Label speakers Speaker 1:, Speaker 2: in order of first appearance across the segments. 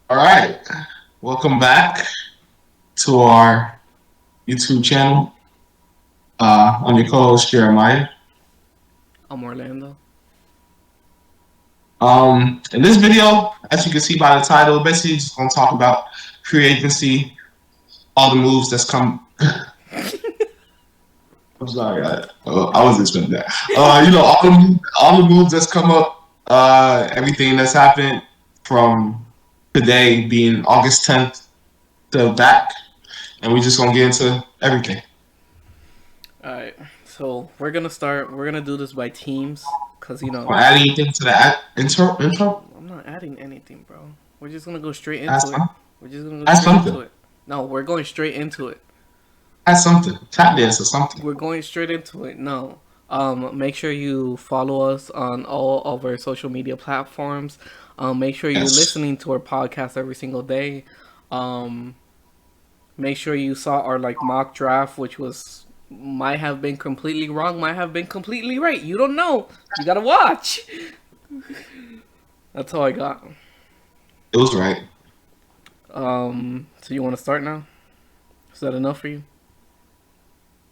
Speaker 1: All right, welcome back to our YouTube channel. I'm your co-host Jeremiah.
Speaker 2: I'm Orlando.
Speaker 1: In this video, as you can see by the title, basically just gonna talk about free agency, all the moves that's come. I'm sorry, I wasn't expecting that. All the moves that's come up, everything that's happened from today being August 10th to back, and we just gonna get into everything.
Speaker 2: All right, so we're gonna start. We're gonna do this by teams, cause
Speaker 1: Add anything to the intro?
Speaker 2: I'm not adding anything, bro. We're just gonna go straight
Speaker 1: Add
Speaker 2: into it.
Speaker 1: some.
Speaker 2: We're just gonna go
Speaker 1: Add
Speaker 2: straight into
Speaker 1: something.
Speaker 2: it. No, we're going straight into it.
Speaker 1: Add something. Tap dance or something.
Speaker 2: We're going straight into it. No. Make sure you follow us on all of our social media platforms. Make sure you're
Speaker 1: Yes.
Speaker 2: listening to our podcast every single day. Um, Make sure you saw our mock draft, which was might have been completely wrong, might have been completely right. You don't know. You gotta watch. That's all I got.
Speaker 1: It was right.
Speaker 2: So you want to start now? Is that enough for you?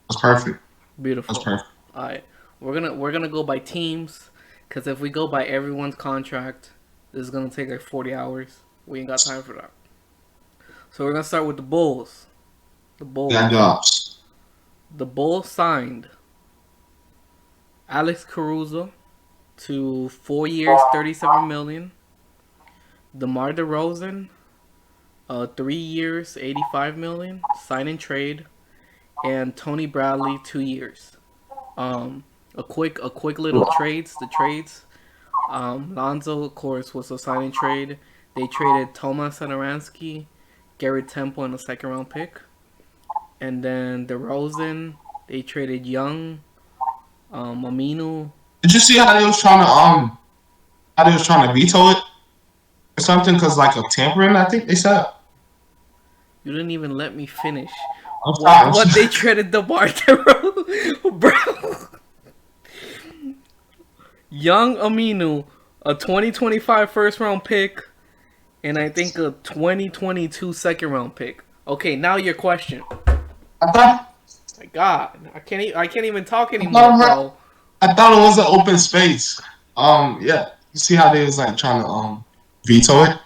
Speaker 1: That's perfect. That's
Speaker 2: Beautiful.
Speaker 1: perfect.
Speaker 2: All right, we're gonna go by teams, because if we go by everyone's contract, this is gonna take like 40 hours. We ain't got time for that. So we're gonna start with the Bulls. The
Speaker 1: Got
Speaker 2: Bulls.
Speaker 1: jobs.
Speaker 2: The Bulls signed Alex Caruso to 4 years, 37 million. DeMar DeRozan, 3 years, 85 million. Sign and trade, and Tony Bradley, 2 years. A quick little trades. The trades. Lonzo, of course, was a sign and trade. They traded Tomas Satoransky, Garrett Temple, and a second round pick. And then DeRozan, they traded Young, Aminu.
Speaker 1: Did you see how they was trying to veto it or something? Because like of tampering, I think they said.
Speaker 2: You didn't even let me finish.
Speaker 1: I'm
Speaker 2: What
Speaker 1: sorry.
Speaker 2: what they traded DeMar DeRozan, bro? Young Aminu, a 2025 first round pick, and I think a 2022 second round pick. Okay, now your question.
Speaker 1: I thought
Speaker 2: My God, I can't even talk
Speaker 1: I
Speaker 2: anymore,
Speaker 1: thought
Speaker 2: bro.
Speaker 1: I thought it was an open space. Yeah. You see how they was like trying to veto it,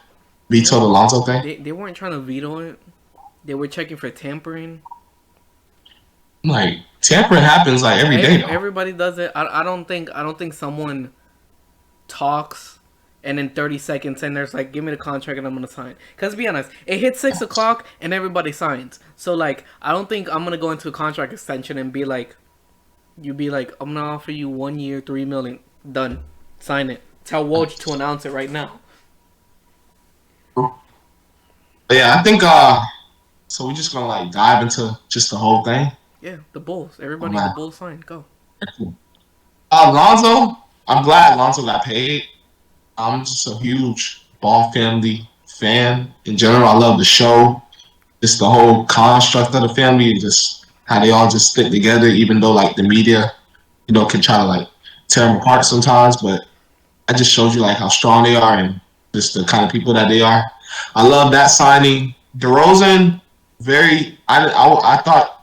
Speaker 1: veto the
Speaker 2: No,
Speaker 1: Lonzo thing.
Speaker 2: they weren't trying to veto it. They were checking for tampering.
Speaker 1: Like tampering happens like every day though.
Speaker 2: Everybody does it. I don't think someone talks and in 30 seconds and there's like, give me the contract and I'm gonna sign. Cause be honest, it hits 6 o'clock and everybody signs. So like, I don't think I'm gonna go into a contract extension and be like, you be like, I'm gonna offer you 1 year, 3 million, done, sign it. Tell Woj to announce it right now.
Speaker 1: But yeah, I think so we're just gonna like dive into just the whole thing.
Speaker 2: Yeah, the Bulls.
Speaker 1: Oh
Speaker 2: Everybody in the
Speaker 1: man.
Speaker 2: Bulls signed. Go.
Speaker 1: Lonzo, I'm glad Lonzo got paid. I'm just a huge Ball family fan in general. I love the show, just the whole construct of the family, and just how they all just stick together, even though like the media, can try to like tear them apart sometimes. But I just showed you like how strong they are and just the kind of people that they are. I love that signing. DeRozan, very. I thought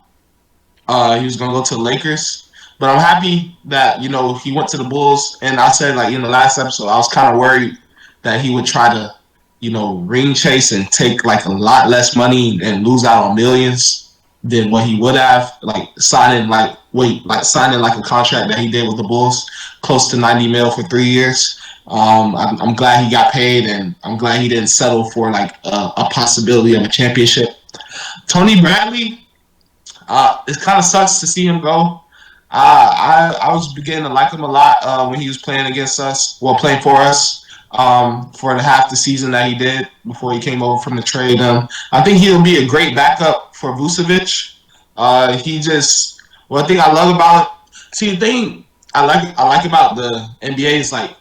Speaker 1: he was gonna go to the Lakers, but I'm happy that he went to the Bulls. And I said like in the last episode, I was kind of worried that he would try to ring chase and take like a lot less money and lose out on millions than what he would have signing like a contract that he did with the Bulls, close to 90 mil for 3 years. I'm glad he got paid, and I'm glad he didn't settle for like a possibility of a championship. Tony Bradley, it kind of sucks to see him go. I was beginning to like him a lot when he was playing against us, well, playing for us for the half the season that he did before he came over from the trade. I think he'll be a great backup for Vucevic. He just one thing I love about see the thing I like about the NBA is like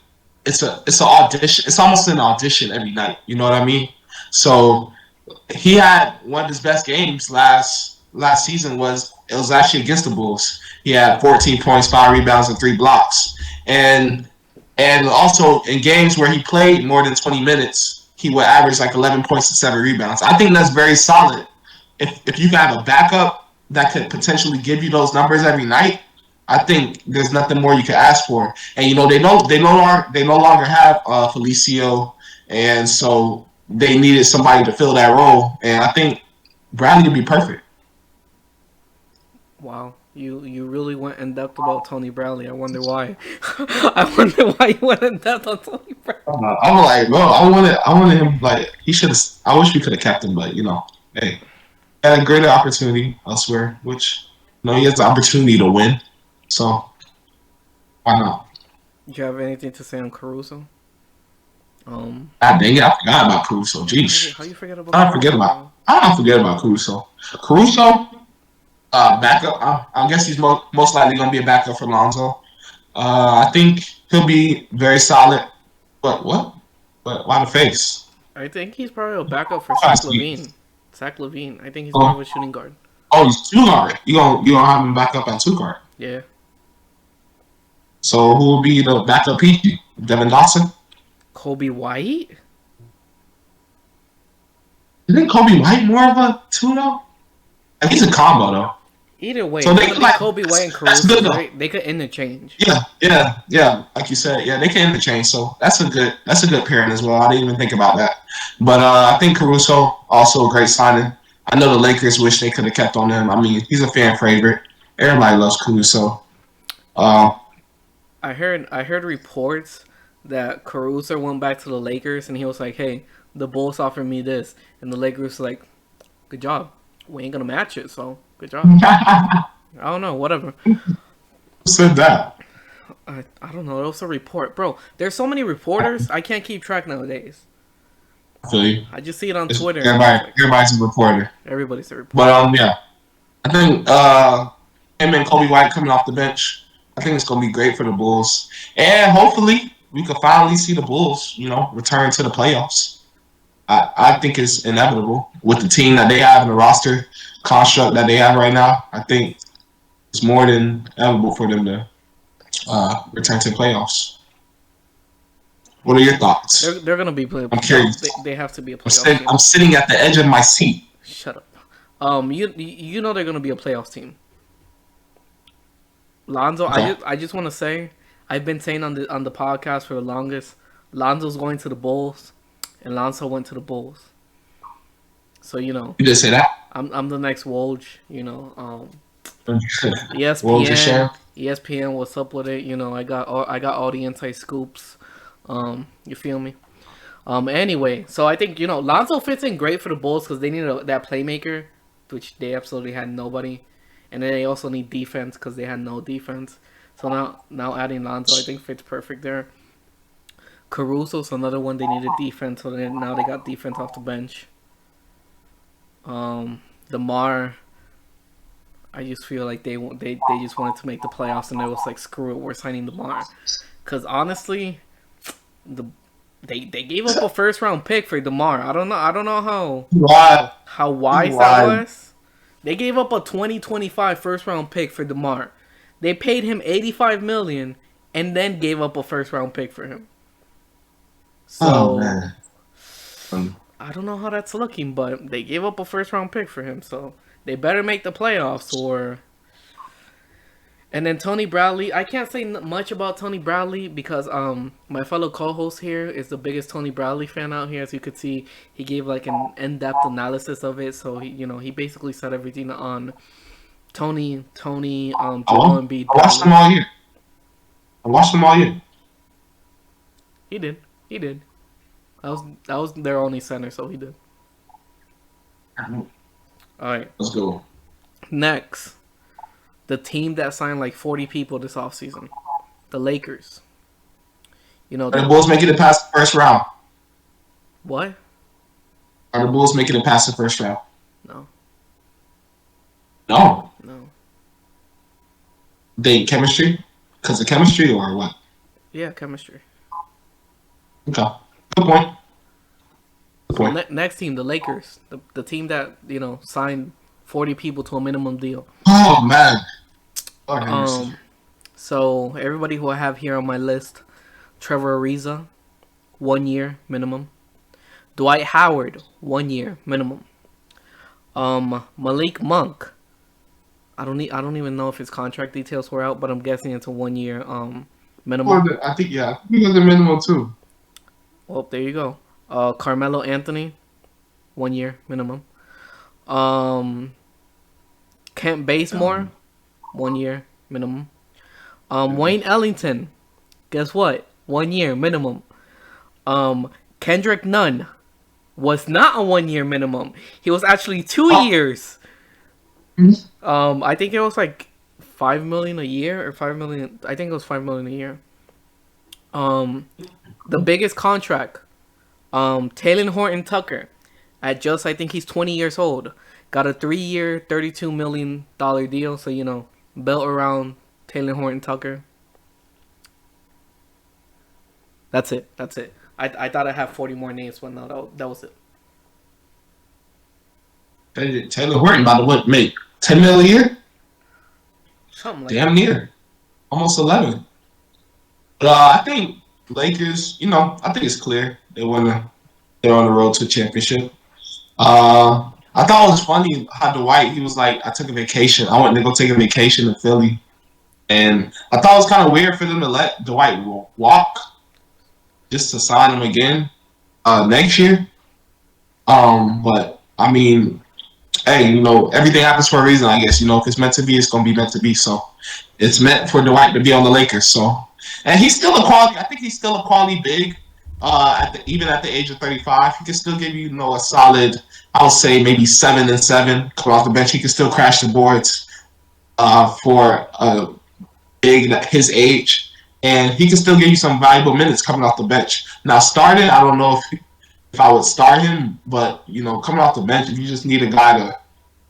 Speaker 1: it's an audition. It's almost an audition every night. You know what I mean? So he had one of his best games last season was actually against the Bulls. He had 14 points, 5 rebounds, and 3 blocks. And also in games where he played more than 20 minutes, he would average like 11 points and 7 rebounds. I think that's very solid. If you have a backup that could potentially give you those numbers every night, I think there's nothing more you could ask for. And they no longer have Felicio, and so they needed somebody to fill that role. And I think Bradley would be perfect.
Speaker 2: Wow, you really went in depth about Tony Bradley. I wonder why. I wonder why you went in depth on Tony Bradley.
Speaker 1: I'm like, bro, I wanted him like he should have. I wish we could have kept him, but hey, had a greater opportunity elsewhere, which he has the opportunity to win. So why not?
Speaker 2: Do you have anything to say on Caruso?
Speaker 1: God dang it, I forgot about Caruso. Jeez.
Speaker 2: How you forget about?
Speaker 1: I don't forget about Caruso. Caruso, backup. I guess he's most likely going to be a backup for Lonzo. I think he'll be very solid. But what? But why the face?
Speaker 2: I think he's probably a backup for Zach LaVine. Zach LaVine. I think he's more of a shooting guard.
Speaker 1: Oh, he's 2 guard. You gonna have him back up at 2 guard?
Speaker 2: Yeah.
Speaker 1: So who will be the backup PG? Devin Dotson?
Speaker 2: Kobe White?
Speaker 1: Isn't Kobe White more of a 2 though? Like, he's a combo though.
Speaker 2: Either way,
Speaker 1: so they could
Speaker 2: Kobe White and Caruso, they could interchange.
Speaker 1: Yeah. Like you said, they can interchange. So that's a good pairing as well. I didn't even think about that. But I think Caruso also a great signing. I know the Lakers wish they could have kept on him. I mean, he's a fan favorite. Everybody loves Caruso.
Speaker 2: I heard reports that Caruso went back to the Lakers and he was like, "Hey, the Bulls offered me this," and the Lakers were like, "Good job. We ain't gonna match it, so good job." I don't know, whatever.
Speaker 1: Who said that?
Speaker 2: I don't know. It was a report, bro. There's so many reporters. I can't keep track nowadays.
Speaker 1: I feel you.
Speaker 2: I just see it on Twitter.
Speaker 1: Everybody's a reporter.
Speaker 2: Everybody's a reporter.
Speaker 1: But yeah, I think him and Kobe White coming off the bench, I think it's gonna be great for the Bulls, and hopefully we can finally see the Bulls, return to the playoffs. I think it's inevitable with the team that they have in the roster construct that they have right now. I think it's more than inevitable for them to return to the playoffs. What are your thoughts?
Speaker 2: They're gonna be playoffs.
Speaker 1: I'm curious.
Speaker 2: They have to be a playoff team.
Speaker 1: I'm sitting at the edge of my seat.
Speaker 2: Shut up. You know they're gonna be a playoffs team. Lonzo, okay. I just want to say, I've been saying on the podcast for the longest, Lonzo's going to the Bulls, and Lonzo went to the Bulls. So
Speaker 1: you did say that.
Speaker 2: I'm the next Woj. ESPN, what's up with it? I got all the inside scoops. You feel me? Anyway, so I think Lonzo fits in great for the Bulls because they need that playmaker, which they absolutely had nobody, and then they also need defense because they had no defense. So now adding Lonzo, I think fits perfect there. Caruso's another one they needed defense, so now they got defense off the bench. DeMar, I just feel like they just wanted to make the playoffs, and they was like, screw it, we're signing DeMar. Because honestly, they gave up a first round pick for DeMar. I don't know how wise that was. They gave up a 2025 first round pick for DeMar. They paid him $85 million and then gave up a first round pick for him. So I don't know how that's looking, but they gave up a first round pick for him, so they better make the playoffs or. And then Tony Bradley, I can't say much about Tony Bradley because my fellow co-host here is the biggest Tony Bradley fan out here. As you could see, he gave like an in-depth analysis of it. So he basically said everything on Tony, Joel Embiid.
Speaker 1: I watched them all year.
Speaker 2: He did. That was their only center, so he did. All right,
Speaker 1: let's go.
Speaker 2: Next. The team that signed like 40 people this offseason. The Lakers. The
Speaker 1: Bulls making it past the first round.
Speaker 2: What?
Speaker 1: Are the Bulls making it past the first round?
Speaker 2: No.
Speaker 1: They chemistry? Because of chemistry or what?
Speaker 2: Yeah, chemistry.
Speaker 1: Okay. Good point.
Speaker 2: Next team, the Lakers. The team that, signed 40 people to a minimum deal.
Speaker 1: Oh, man.
Speaker 2: So everybody who I have here on my list: Trevor Ariza, 1 year minimum. Dwight Howard, 1 year minimum. Malik Monk. I don't even know if his contract details were out, but I'm guessing it's a 1 year minimum.
Speaker 1: I think he was the minimum too.
Speaker 2: Well, there you go. Carmelo Anthony, 1 year minimum. Kent Bazemore, 1 year minimum. Wayne Ellington, guess what? 1 year minimum. Kendrick Nunn was not a 1 year minimum. He was actually 2 years. I think it was like 5 million a year or 5 million. I think it was 5 million a year. The biggest contract, Taylor Horton Tucker, at just I think he's 20 years old, got a 3-year, $32 million deal. So built around Taylor Horton Tucker. That's it. I thought I had 40 more names, but no, that was it.
Speaker 1: Taylor Horton about to make $10 million a year.
Speaker 2: Something like
Speaker 1: damn
Speaker 2: that.
Speaker 1: Near, almost 11. But I think Lakers. I think it's clear they're on the road to a championship. I thought it was funny how Dwight, he was like, I took a vacation. I went to go take a vacation in Philly. And I thought it was kind of weird for them to let Dwight walk just to sign him again next year. But, I mean, hey, everything happens for a reason, I guess. If it's meant to be, it's going to be meant to be. So it's meant for Dwight to be on the Lakers. So, and he's still I think he's still a quality big. Even at the age of 35, he can still give you, a solid, I'll say maybe 7 and 7. Come off the bench, he can still crash the boards for a big his age, and he can still give you some valuable minutes coming off the bench. Now, starting, I don't know if I would start him, but coming off the bench, if you just need a guy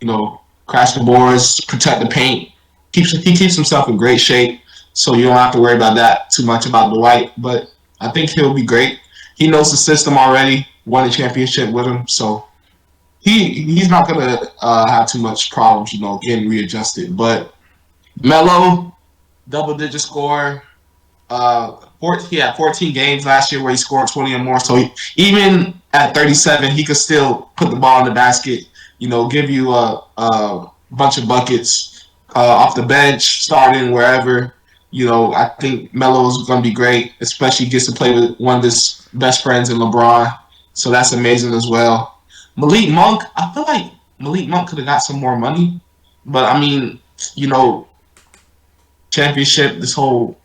Speaker 1: to, crash the boards, protect the paint, he keeps himself in great shape, so you don't have to worry about that too much about Dwight. But I think he'll be great. He knows the system already, won a championship with him, so he's not going to have too much problems, getting readjusted. But Melo, double-digit scorer. He had 14 games last year where he scored 20 or more. So even at 37, he could still put the ball in the basket, give you a bunch of buckets off the bench, starting wherever. I think Melo's going to be great, especially he gets to play with one of his best friends in LeBron. So that's amazing as well. Malik Monk, I feel like Malik Monk could have got some more money. But, I mean, championship, this whole,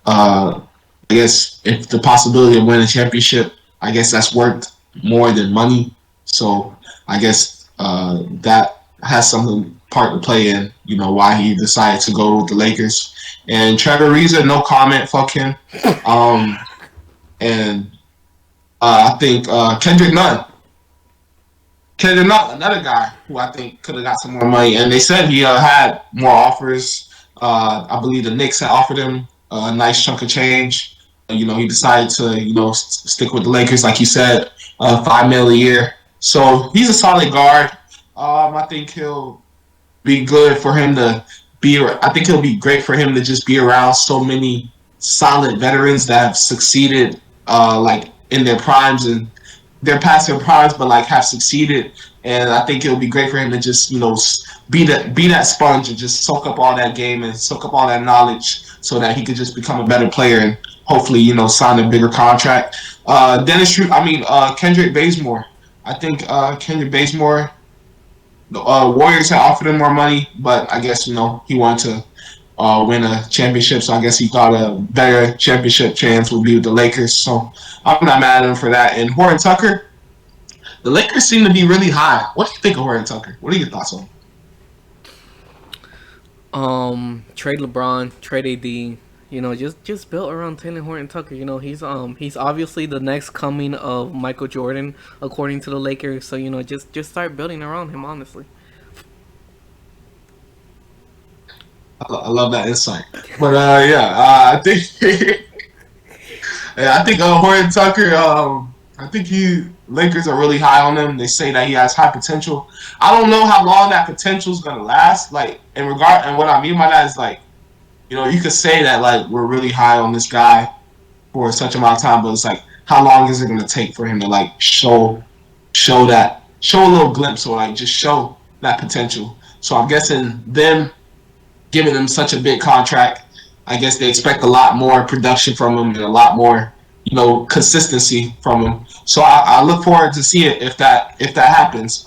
Speaker 1: I guess if the possibility of winning a championship, I guess that's worth more than money. So I guess that has something part to play in, why he decided to go with the Lakers. And Trevor Ariza, no comment, fuck him. And I think Kendrick Nunn, another guy who I think could have got some more money. And they said he had more offers. I believe the Knicks had offered him a nice chunk of change. He decided to, stick with the Lakers, like you said, $5 million a year. So he's a solid guard. I think he'll be good for him to be. I think it'll be great for him to just be around so many solid veterans that have succeeded, like in their primes and they're past their primes, but like have succeeded. And I think it'll be great for him to just, be that sponge and just soak up all that game and soak up all that knowledge so that he could just become a better player and hopefully, sign a bigger contract. Kendrick Bazemore. I think Kendrick Bazemore, the Warriors had offered him more money, but I guess, he wanted to win a championship, so I guess he thought a better championship chance would be with the Lakers. So I'm not mad at him for that. And Horton Tucker, the Lakers seem to be really high. What do you think of Horton Tucker? What are your thoughts on him?
Speaker 2: Trade LeBron, trade AD. Just built around Taylor Horton Tucker. He's obviously the next coming of Michael Jordan, according to the Lakers. So just start building around him. Honestly,
Speaker 1: I love that insight. But I think I think Horton Tucker. I think Lakers are really high on him. They say that he has high potential. I don't know how long that potential is gonna last. Like and what I mean by that is like, you could say that like we're really high on this guy for such amount of time, but it's like how long is it going to take for him to like show a little glimpse or like just show that potential? So I'm guessing them giving him such a big contract, I guess they expect a lot more production from him and a lot more, consistency from him. So I look forward to see it if that happens,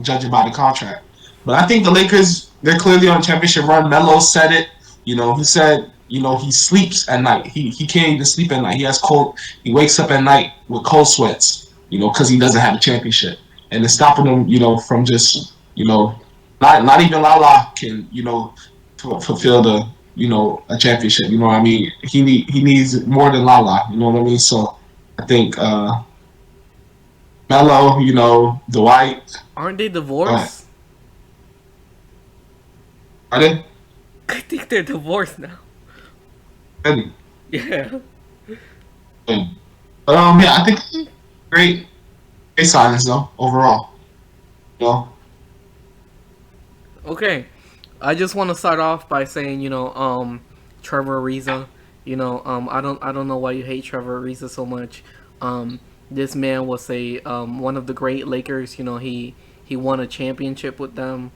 Speaker 1: judging by the contract. But I think the Lakers, they're clearly on a championship run. Melo said it. He said, he sleeps at night. He can't even sleep at night. He wakes up at night with cold sweats, because he doesn't have a championship. And it's stopping him, from just, not even Lala can, fulfill a championship. You know what I mean? He needs more than Lala. You know what I mean? So I think Melo, Dwight.
Speaker 2: Aren't they divorced?
Speaker 1: Are they?
Speaker 2: I think they're divorced now.
Speaker 1: Really?
Speaker 2: Yeah.
Speaker 1: Yeah, I think great signings though overall.
Speaker 2: Okay. I just want to start off by saying, Trevor Ariza. I don't know why you hate Trevor Ariza so much. This man was one of the great Lakers. He won a championship with them.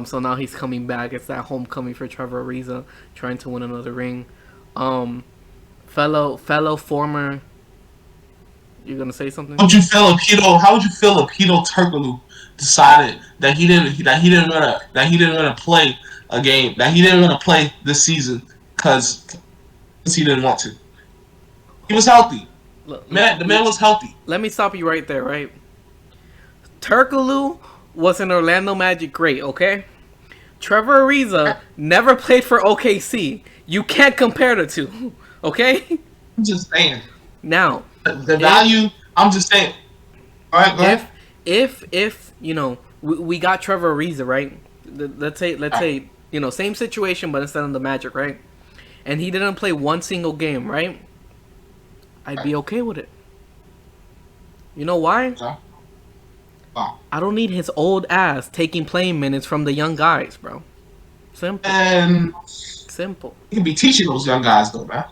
Speaker 2: So now he's coming back. It's that homecoming for Trevor Ariza, trying to win another ring. Fellow former. You gonna say something?
Speaker 1: How would you feel if Hedo Turkoglu decided that he didn't want to play a game, that he didn't want to play this season because he didn't want to? He was healthy. The man was healthy.
Speaker 2: Let me stop you right there, right? Turkoglu was an Orlando Magic great, okay? Trevor Ariza never played for OKC. You can't compare the two, okay?
Speaker 1: I'm just saying.
Speaker 2: Now,
Speaker 1: the value. I'm just saying. All right, go ahead.
Speaker 2: If we got Trevor Ariza, right? Let's say same situation, but instead of the Magic, right? And he didn't play one single game, right? I'd be okay with it. You know why?
Speaker 1: Okay. Wow.
Speaker 2: I don't need his old ass taking playing minutes from the young guys, bro. Simple. Simple.
Speaker 1: You can be teaching those young guys though, man.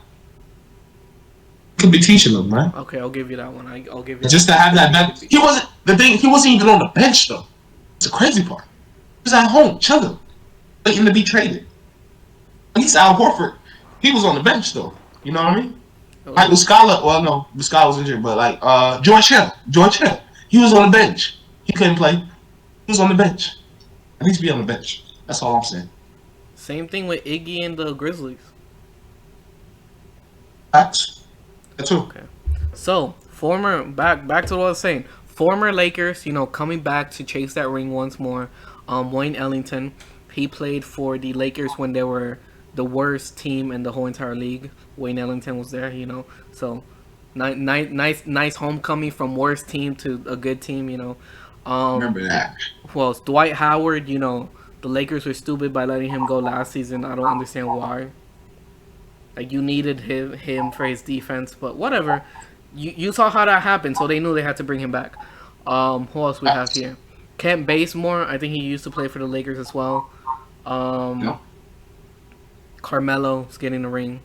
Speaker 1: You can be teaching them, man.
Speaker 2: Okay, I'll give you that one. I'll give you
Speaker 1: just to have that. He wasn't even on the bench though. It's the crazy part. He was at home chilling, waiting to be traded. At least Al Horford, he was on the bench though. You know what I mean? Okay. Like Muscala, well no, Muscala was injured, but like George Hill, he was on the bench. He couldn't play. He was on the bench. At least be on the bench. That's all I'm saying.
Speaker 2: Same thing with Iggy and the Grizzlies.
Speaker 1: That's true.
Speaker 2: Okay. So, back to what I was saying. Former Lakers, coming back to chase that ring once more. Wayne Ellington, he played for the Lakers when they were the worst team in the whole entire league. Wayne Ellington was there, So, nice homecoming from worst team to a good team,
Speaker 1: Remember that.
Speaker 2: Well, Dwight Howard, the Lakers were stupid by letting him go last season. I don't understand why. Like, you needed him for his defense, but whatever. You saw how that happened, so they knew they had to bring him back. Who else we have here? Kent Bazemore, I think he used to play for the Lakers as well.
Speaker 1: No.
Speaker 2: Carmelo's getting a ring,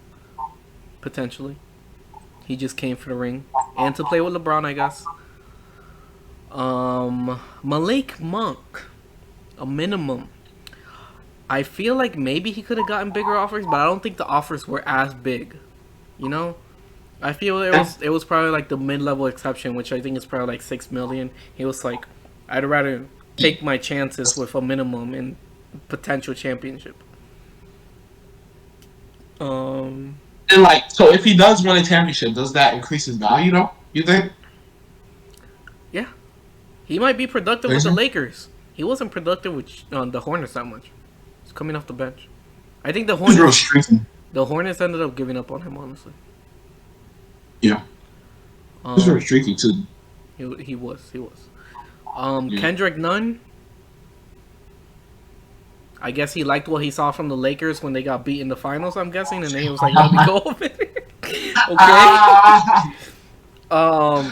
Speaker 2: potentially. He just came for the ring. And to play with LeBron, I guess. Malik Monk, a minimum. I feel like maybe he could have gotten bigger offers, but I don't think the offers were as big. I feel it was probably like the mid-level exception, which I think is probably like $6 million. He was like, I'd rather take my chances with a minimum and potential championship.
Speaker 1: And so if he does win a championship, does that increase his value though? You think?
Speaker 2: Yeah, he might be productive with the Lakers. He wasn't productive with the Hornets that much. He's coming off the bench. I think the Hornets ended up giving up on him, honestly.
Speaker 1: Yeah. He's very streaky too.
Speaker 2: He was. Kendrick Nunn. I guess he liked what he saw from the Lakers when they got beat in the finals, I'm guessing, and then he was like, let me go over there. Okay.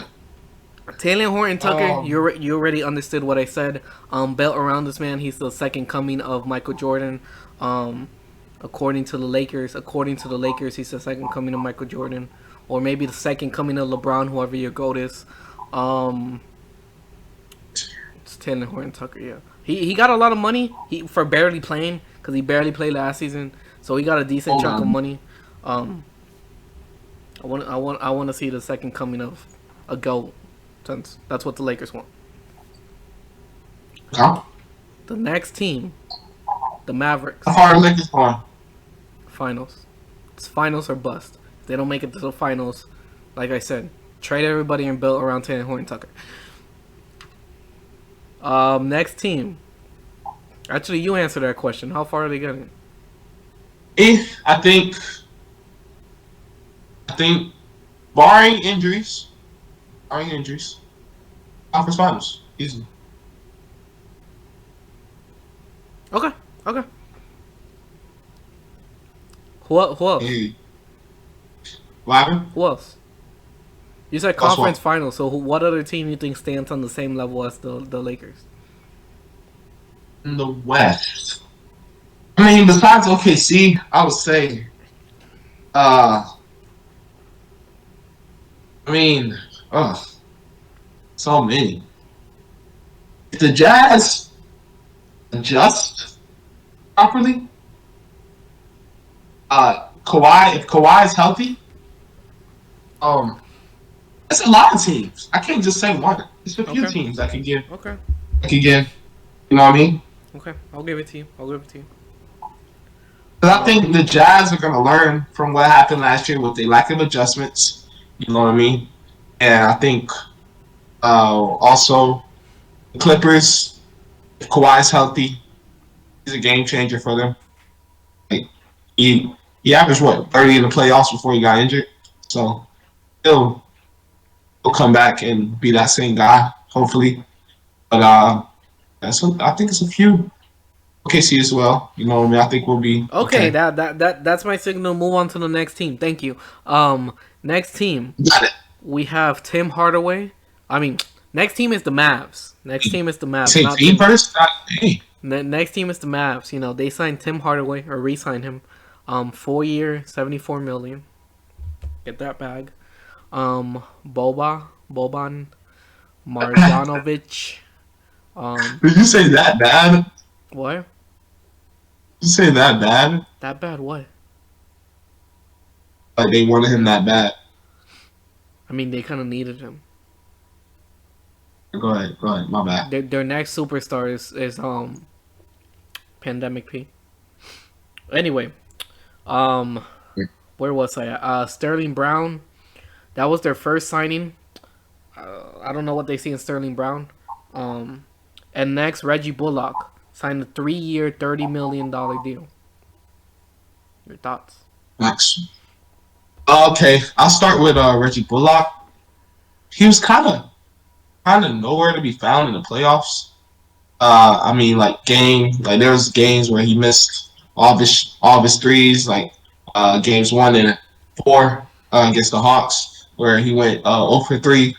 Speaker 2: Taylor Horton Tucker, you already understood what I said. Built around this man, he's the second coming of Michael Jordan. According to the Lakers, he's the second coming of Michael Jordan. or maybe the second coming of LeBron, whoever your GOAT is. It's Taylor Horton Tucker. Yeah, he got a lot of money for barely playing because he barely played last season, so he got a decent chunk of money. I want to see the second coming of a GOAT, since that's what the Lakers want.
Speaker 1: Huh?
Speaker 2: The next team, the Mavericks.
Speaker 1: How far are the Lakers going?
Speaker 2: Finals. It's finals or bust. If they don't make it to the finals, like I said, trade everybody and build around Taylor Horton Tucker. Next team. Actually, you answer that question. How far are they getting?
Speaker 1: I think barring injuries, conference finals, easy.
Speaker 2: Okay. Who else?
Speaker 1: Hey. What happened?
Speaker 2: Who else? You said conference finals, so what other team you think stands on the same level as the Lakers?
Speaker 1: In the West. I mean, besides OKC, I would say, so many. If the Jazz adjust properly, if Kawhi is healthy, it's a lot of teams. I can't just say one. It's a few teams I can give.
Speaker 2: Okay.
Speaker 1: You know what I mean?
Speaker 2: Okay, I'll give it to you.
Speaker 1: Because I think the Jazz are going to learn from what happened last year with the lack of adjustments. You know what I mean? And I think also the Clippers, if Kawhi's healthy, he's a game changer for them. Like, he averaged, 30 in the playoffs before he got injured. So he'll come back and be that same guy, hopefully. But I think it's a few. OKC as well. You know what I mean? I think we'll be
Speaker 2: okay. That's my signal. Move on to the next team. Thank you. Next team.
Speaker 1: Got it.
Speaker 2: We have Tim Hardaway. Next team is the Mavs.
Speaker 1: Say team first? Hey.
Speaker 2: Next team is the Mavs. You know, they signed Tim Hardaway or re-signed him. 4-year, $74 million. Get that bag. Boban Marjanovic.
Speaker 1: Did you say that bad?
Speaker 2: What?
Speaker 1: Did you say that bad?
Speaker 2: That bad what?
Speaker 1: Like they wanted him that bad.
Speaker 2: I mean, they kind of needed him.
Speaker 1: Go ahead. My bad.
Speaker 2: Their next superstar is Pandemic P. Anyway, where was I at? Sterling Brown. That was their first signing. I don't know what they see in Sterling Brown. And next, Reggie Bullock signed a 3-year, $30 million deal. Your thoughts?
Speaker 1: Next. Okay, I'll start with Reggie Bullock. He was kind of nowhere to be found in the playoffs. There was games where he missed all of his threes, like games 1 and 4 against the Hawks, where he went 0 for 3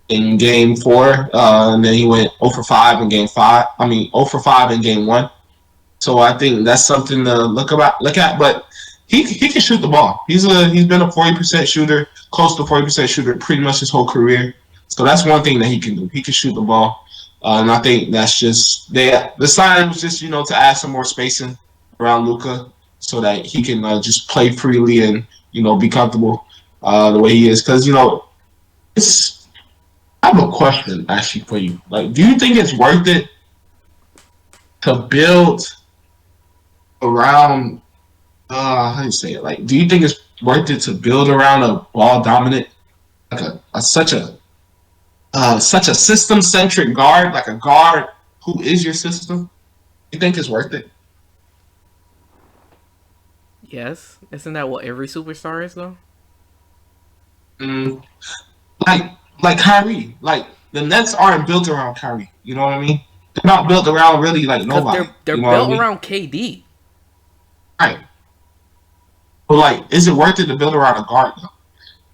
Speaker 1: in game 4, and then he went 0 for 5 in game 5. 0 for 5 in game 1. So I think that's something to look at. But he can shoot the ball. He's been a 40% shooter, close to 40% shooter, pretty much his whole career. So that's one thing that he can do. He can shoot the ball, and I think that's just the sign was just to add some more spacing around Luka so that he can just play freely and be comfortable the way he is. Because it's. I have a question actually for you. Like, do you think it's worth it to build around? How do you say it? Like, do you think it's worth it to build around a ball dominant, like such a system centric guard, like a guard who is your system? You think it's worth it?
Speaker 2: Yes. Isn't that what every superstar is though?
Speaker 1: Like Kyrie, like the Nets aren't built around Kyrie. You know what I mean? They're not built around really like nobody.
Speaker 2: They're built around KD.
Speaker 1: Right. But like, is it worth it to build around a guard though?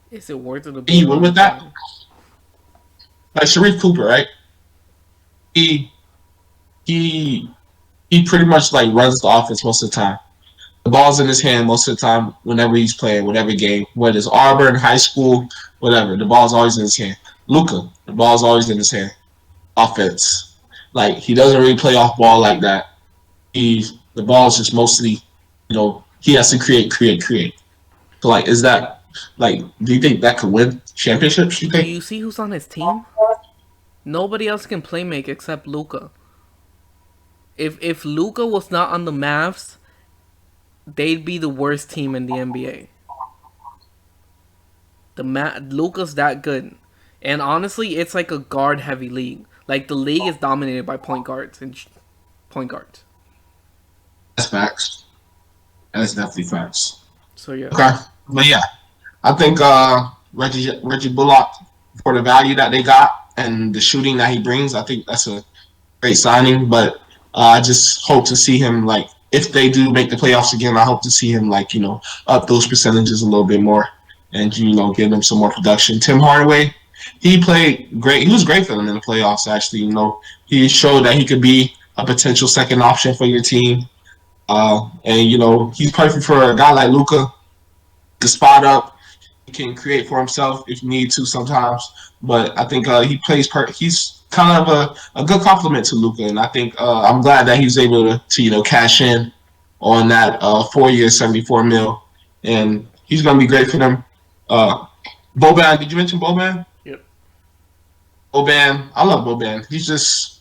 Speaker 2: Is it worth it to build
Speaker 1: you win with that? Like Sharif Cooper, right? He pretty much like runs the offense most of the time. The ball's in his hand most of the time whenever he's playing, whatever game, whether it's Auburn, high school, whatever. The ball's always in his hand. Luka, the ball's always in his hand. Offense. Like, he doesn't really play off ball like that. The ball's just mostly, he has to create. So, like, is that, like, do you think that could win championships, you
Speaker 2: Do
Speaker 1: think?
Speaker 2: you see who's on his team? Nobody else can play make except Luka. If Luka was not on the Mavs, they'd be the worst team in the NBA. Luka's that good, and honestly, it's like a guard heavy league. Like the league is dominated by point guards and point guards.
Speaker 1: That's facts. That's definitely facts.
Speaker 2: So yeah.
Speaker 1: Okay. But yeah, I think Reggie Bullock, for the value that they got and the shooting that he brings, I think that's a great signing. But I just hope to see him, like, if they do make the playoffs again, I hope to see him, like, up those percentages a little bit more and, give them some more production. Tim Hardaway, he played great. He was great for them in the playoffs, actually. He showed that he could be a potential second option for your team. And he's perfect for a guy like Luka to spot up. He can create for himself if you need to sometimes. But I think he plays he's kind of a good compliment to Luka, and I think I'm glad that he's able to cash in on that 4-year, $74 million, and he's gonna be great for them. Boban, did you mention Boban?
Speaker 2: Yep.
Speaker 1: Boban, I love Boban. He's just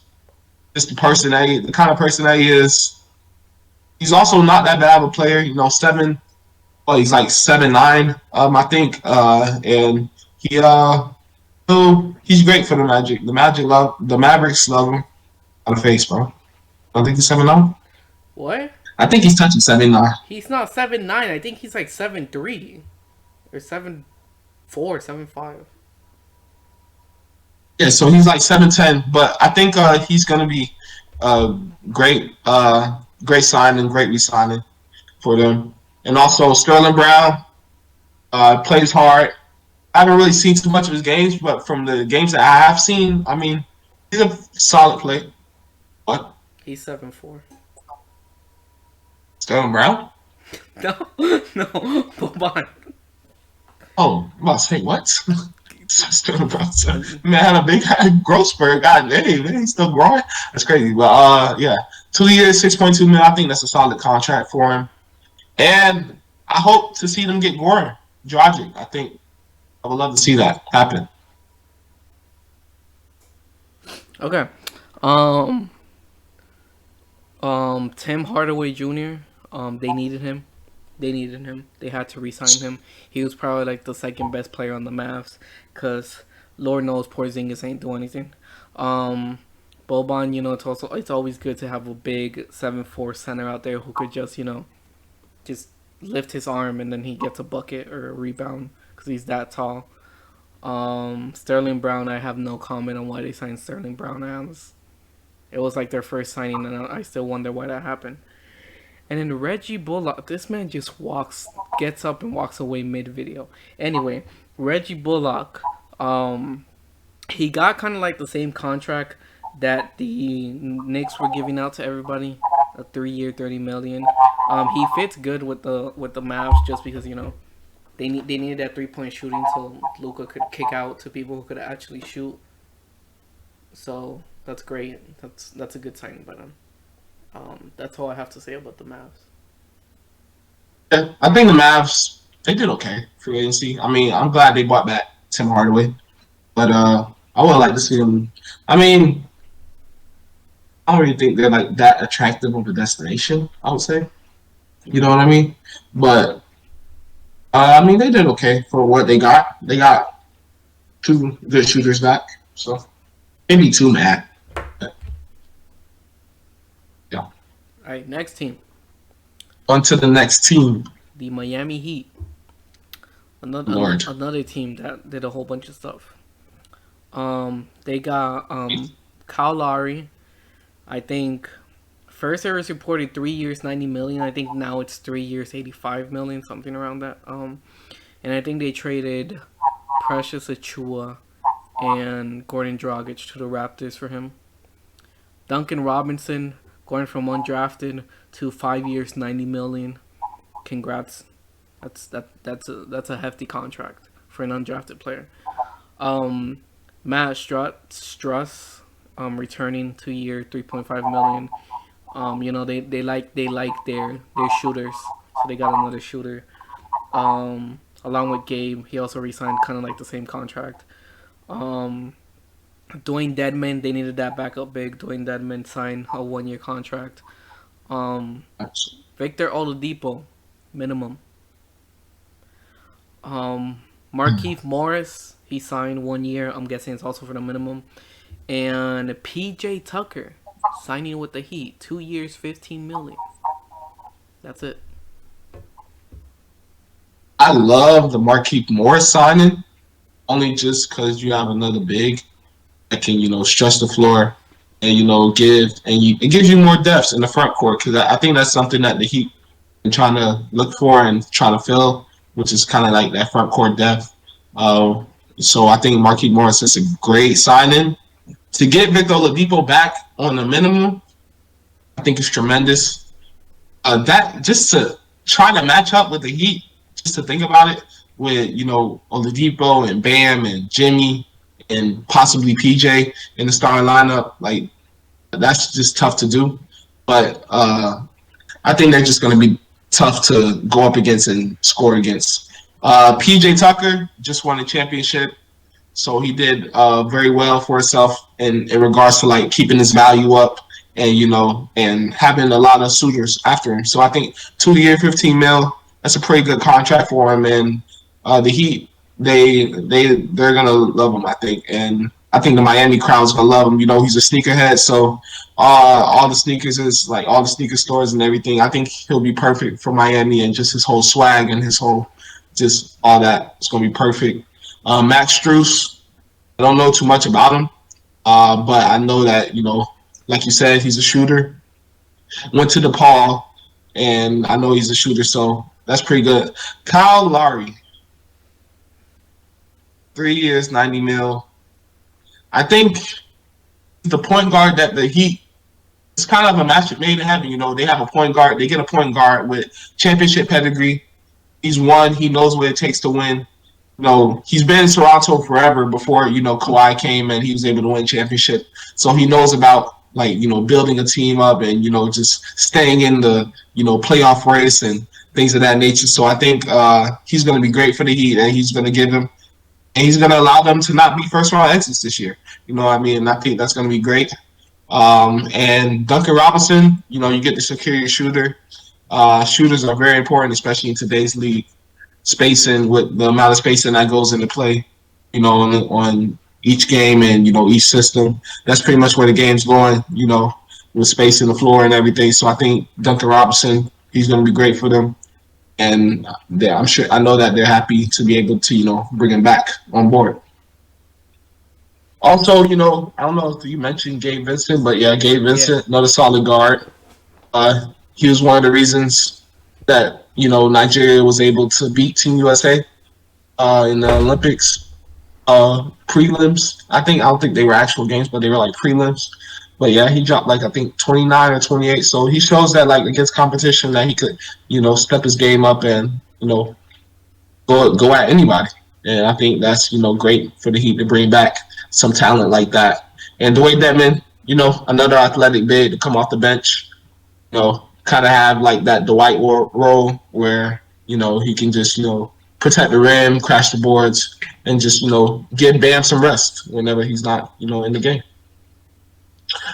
Speaker 1: the person the kind of person that he is. He's also not that bad of a player. He's like 7'9", I think, and he's great for the Magic. The Mavericks love him on the face, bro. I think he's 7'9".
Speaker 2: What?
Speaker 1: I think he's touching 7'9".
Speaker 2: He's not 7'9". I think he's like 7'3", or 7'4", 7'5".
Speaker 1: Yeah, so he's like 7'10", but I think he's gonna be great, great signing, great re-signing for them. And also Sterling Brown plays hard. I haven't really seen too much of his games, but from the games that I have seen, I mean, he's a solid player. What?
Speaker 2: He's 7'4".
Speaker 1: Sterling Brown?
Speaker 2: No, Boban.
Speaker 1: Oh, I'm about to say what? Sterling Brown. Man had a big growth spurt. God dang, man, he's still growing. That's crazy. But yeah, 2 years, $6.2 million. I think that's a solid contract for him. And I hope to see them get Goran Dragic. I think I would love to see that happen.
Speaker 2: Okay. Tim Hardaway Jr. They needed him. They had to re-sign him. He was probably like the second best player on the Mavs, cause Lord knows Porzingis ain't doing anything. Boban, it's always good to have a big 7'4" center out there who could just just lift his arm and then he gets a bucket or a rebound because he's that tall. Sterling Brown, I have no comment on why they signed Sterling Brown. It was like their first signing, and I still wonder why that happened. And then Reggie Bullock, this man just gets up and walks away mid-video. Anyway, Reggie Bullock, he got kind of like the same contract that the Knicks were giving out to everybody, a 3-year, $30 million. He fits good with the Mavs just because they needed that 3-point shooting so Luka could kick out to people who could actually shoot. So that's great. That's a good signing by them. That's all I have to say about the Mavs.
Speaker 1: Yeah, I think the Mavs, they did okay for agency. I mean, I'm glad they brought back Tim Hardaway, but I would like to see them. I mean, I don't really think they're like that attractive of a destination, I would say. You know what I mean? But I mean, they did okay for what they got. They got 2 good shooters back, so maybe 2 mad. Yeah.
Speaker 2: All right, next team.
Speaker 1: On to the next team.
Speaker 2: The Miami Heat. Another team that did a whole bunch of stuff. They got Kyle Lowry. I think first it was reported 3 years, $90 million. I think now it's 3 years, $85 million, something around that. And I think they traded Precious Achiuwa and Gordon Dragic to the Raptors for him. Duncan Robinson going from undrafted to 5 years, $90 million. congrats. That's a hefty contract for an undrafted player. Um, Matt Struss, returning 2 year, 3.5 million. They like their shooters, so they got another shooter. Along with Gabe, he also resigned kind of like the same contract. Um, Dwayne Dedman, they needed that backup big. Dwayne Dedman signed a 1 year contract. Um, Victor Oladipo, minimum. Um, Markeith Morris, he signed 1 year. I'm guessing it's also for the minimum. And PJ Tucker, signing with the Heat, 2 years, 15 million. That's it.
Speaker 1: I love the Marquise Morris signing, only just because you have another big that can, stretch the floor and, it gives you more depth in the front court because I think that's something that the Heat been trying to look for and trying to fill, which is kind of like that front court depth. Uh, so I think Marquise Morris is a great signing. To get Victor Oladipo back on the minimum, I think is tremendous. That just to try to match up with the Heat, just to think about it, with Oladipo and Bam and Jimmy and possibly PJ in the starting lineup, like that's just tough to do. But I think they're just going to be tough to go up against and score against. PJ Tucker just won a championship, so he did very well for himself in regards to like keeping his value up and and having a lot of suitors after him. So I think 2 year, 15 mil, that's a pretty good contract for him. And the Heat, they're gonna love him, I think, and I think the Miami crowd's gonna love him. He's a sneakerhead, so all the sneakers is like all the sneaker stores and everything. I think he'll be perfect for Miami and just his whole swag and his whole just all that. It's gonna be perfect. Max Strus, I don't know too much about him, but I know that like you said, he's a shooter. Went to DePaul, and I know he's a shooter, so that's pretty good. Kyle Lowry, 3 years, 90 mil. I think the point guard that the Heat, it's kind of a match made in heaven. They have a point guard. They get a point guard with championship pedigree. He's won. He knows what it takes to win. He's been in Toronto forever before, Kawhi came and he was able to win championship. So he knows about building a team up and, just staying in the, playoff race and things of that nature. So I think he's going to be great for the Heat, and he's going to give them, and he's going to allow them to not be first round exits this year. I think that's going to be great. And Duncan Robinson, you get the security shooter. Shooters are very important, especially in today's league. Spacing, with the amount of spacing that goes into play, on each game and, each system. That's pretty much where the game's going, with spacing the floor and everything. So I think Duncan Robinson, he's going to be great for them. And I know that they're happy to be able to, bring him back on board. Also, I don't know if you mentioned Gabe Vincent, but yeah, Gabe Vincent, another solid guard. He was one of the reasons that, Nigeria was able to beat Team USA in the Olympics prelims. I don't think they were actual games, but they were like prelims. But yeah, he dropped like I think 29 or 28. So he shows that like against competition that he could, step his game up and go at anybody. And I think that's great for the Heat to bring back some talent like that. And Dwayne Dedman, another athletic big to come off the bench, kind of have like that Dwight role where he can just protect the rim, crash the boards, and just give Bam some rest whenever he's not in the game.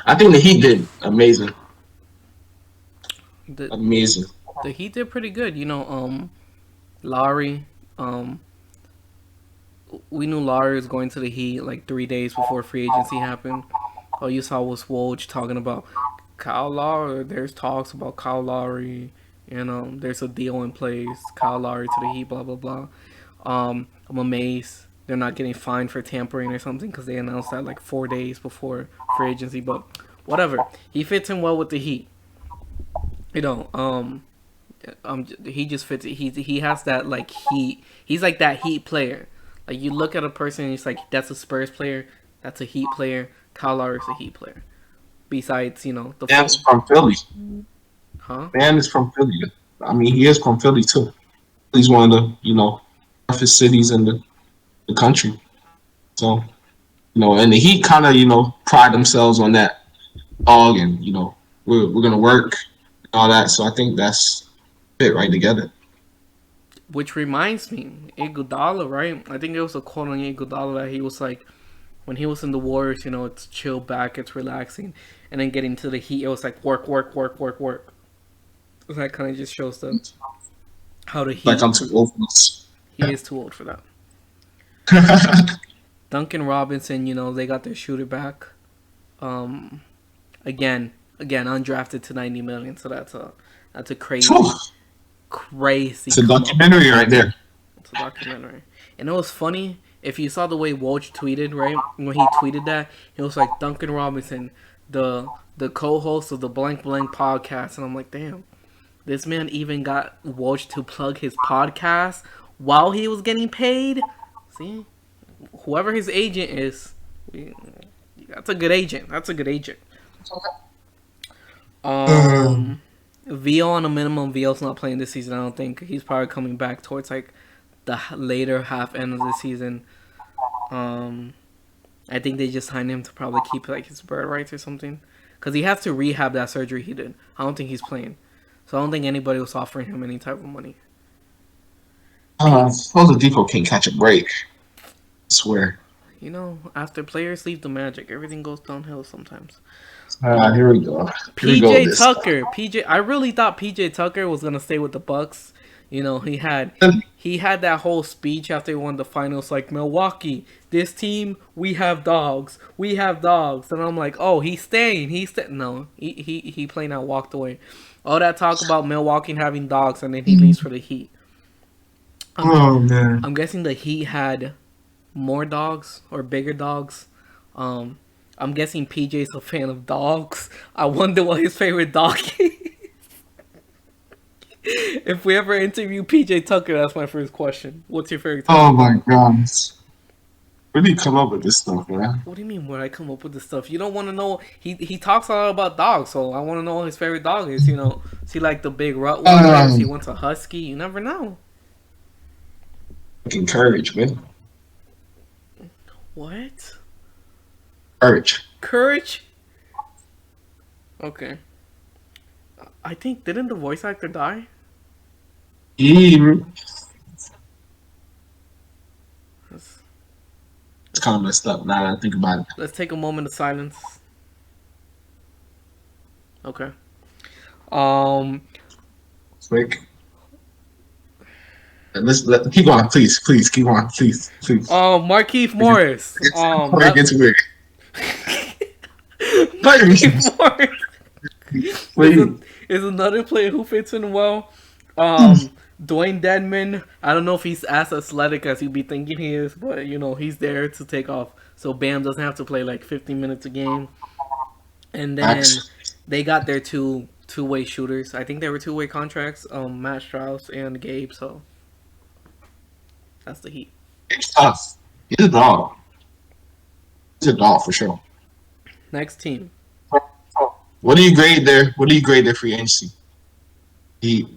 Speaker 1: I think the Heat did amazing. Amazing.
Speaker 2: The Heat did pretty good. Lowry. We knew Lowry was going to the Heat like 3 days before free agency happened. All you saw was Woj talking about Kyle Lowry. There's talks about Kyle Lowry. There's a deal in place. Kyle Lowry to the Heat. Blah blah blah. I'm amazed they're not getting fined for tampering or something because they announced that like 4 days before free agency. But whatever, he fits in well with the Heat. He just fits. He has that like Heat. He's like that Heat player. Like you look at a person and it's like that's a Spurs player, that's a Heat player. Kyle Lowry's a Heat player. Besides, the
Speaker 1: Bam's from Philly.
Speaker 2: Huh?
Speaker 1: Bam is from Philly. I mean, he is from Philly too. He's one of the toughest cities in the country. So and the Heat kind of pride themselves on that dog, and we're gonna work and all that. So I think that's fit right together.
Speaker 2: Which reminds me, Iguodala, right? I think there was a quote on Iguodala that he was like, when he was in the Warriors, it's chill back, it's relaxing, and then getting to the Heat, it was like work, work, work, work, work. So that kind of just shows how the Heat.
Speaker 1: Like I'm too old for this.
Speaker 2: He is too old for that. Duncan Robinson, they got their shooter back. Again, undrafted to 90 million, so that's a crazy.
Speaker 1: It's a documentary right there.
Speaker 2: It's a documentary. And it was funny, if you saw the way Woj tweeted, right? When he tweeted that, he was like, Duncan Robinson, the co-host of the Blank Blank podcast. And I'm like, damn, this man even got Woj to plug his podcast while he was getting paid. See? Whoever his agent is, that's a good agent. Vio on a minimum. Vio's not playing this season, I don't think. He's probably coming back towards like the later half end of the season. I think they just signed him to probably keep like his bird rights or something, because he has to rehab that surgery he did. I don't think he's playing, so I don't think anybody was offering him any type of money.
Speaker 1: Oladipo can't catch a break. I swear.
Speaker 2: After players leave the Magic, everything goes downhill sometimes.
Speaker 1: Here we go.
Speaker 2: PJ Tucker. I really thought PJ Tucker was gonna stay with the Bucks. He had that whole speech after he won the finals, like, Milwaukee, this team, we have dogs, and I'm like, oh, he's staying. No, he plain out walked away. All that talk about Milwaukee having dogs, and then he leaves for the Heat.
Speaker 1: Man,
Speaker 2: I'm guessing the Heat had more dogs or bigger dogs. I'm guessing PJ's a fan of dogs. I wonder what his favorite dog is. If we ever interview PJ Tucker, that's my first question. What's your favorite dog?
Speaker 1: Oh my God. Where do you come up with this stuff, man?
Speaker 2: What do you mean where I come up with this stuff? You don't want to know. He talks a lot about dogs, so I want to know what his favorite dog is. Is he like the big Rottweiler? Is he wants a husky? You never know.
Speaker 1: Fucking courage, man.
Speaker 2: What?
Speaker 1: Courage?
Speaker 2: Okay. I think, didn't the voice actor die?
Speaker 1: It's kind of messed up now that I think about it.
Speaker 2: Let's take a moment of silence. Okay.
Speaker 1: Quick. Let's keep going, please. Keep on, please.
Speaker 2: Markieff Morris.
Speaker 1: It gets weird.
Speaker 2: Markieff Morris is another player who fits in well. Dwayne Dedman, I don't know if he's as athletic as you'd be thinking he is, but he's there to take off. So Bam doesn't have to play like 15 minutes a game. And then they got their two-way shooters. I think they were two-way contracts. Matt Strauss and Gabe. So that's the Heat.
Speaker 1: It's tough. He's a dog. He's a dog for sure.
Speaker 2: Next team.
Speaker 1: What do you grade there? Free agency? Heat.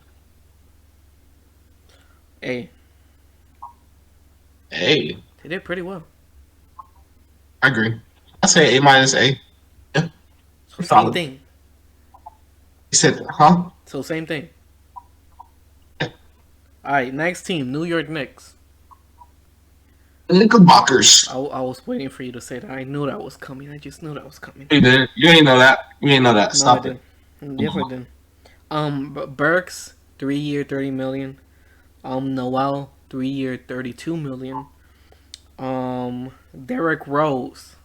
Speaker 2: A.
Speaker 1: They
Speaker 2: did pretty well.
Speaker 1: I agree. I say A-. Yeah.
Speaker 2: So same thing.
Speaker 1: He said, huh?
Speaker 2: So same thing. Yeah. All right, next team, New York Knicks.
Speaker 1: The Knickerbockers.
Speaker 2: I was waiting for you to say that. I knew that was coming. I just knew that was coming.
Speaker 1: You didn't. You ain't know that. Stop it.
Speaker 2: Yes, I did. Burks, 3-year, $30 million. Noel, 3-year, $32 million. Derrick Rose,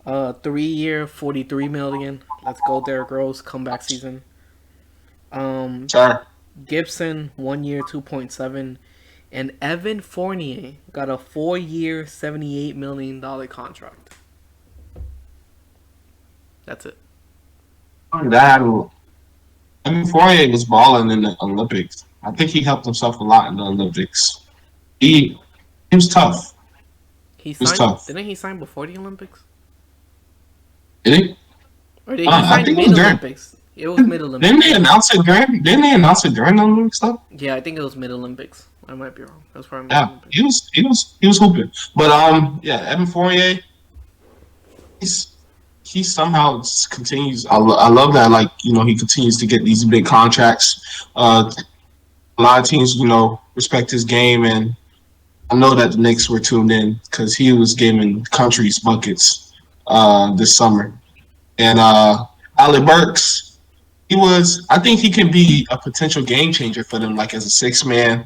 Speaker 2: 3-year, $43 million. Let's go, Derrick Rose, comeback season.
Speaker 1: Sorry.
Speaker 2: Gibson, 1 year, 2.7. And Evan Fournier got a 4-year, $78 million contract. That's it.
Speaker 1: Evan Fournier was balling in the Olympics. I think he helped himself a lot in the Olympics. He was tough.
Speaker 2: He was tough. Didn't he sign before the Olympics?
Speaker 1: Did he?
Speaker 2: Or did he sign mid-Olympics? It was Mid
Speaker 1: Didn't
Speaker 2: Olympics.
Speaker 1: they announce it during? Didn't they announce it during the Olympic stuff?
Speaker 2: Yeah, I think it was Mid Olympics. I might be wrong. That's probably Mid
Speaker 1: Yeah,
Speaker 2: Olympics.
Speaker 1: he was hooping. But yeah, Evan Fournier, he's he somehow continues. I love that. Like he continues to get these big contracts. A lot of teams respect his game, and I know that the Knicks were tuned in because he was giving countries buckets this summer. And Alec Burks, I think he can be a potential game changer for them, like as a six man,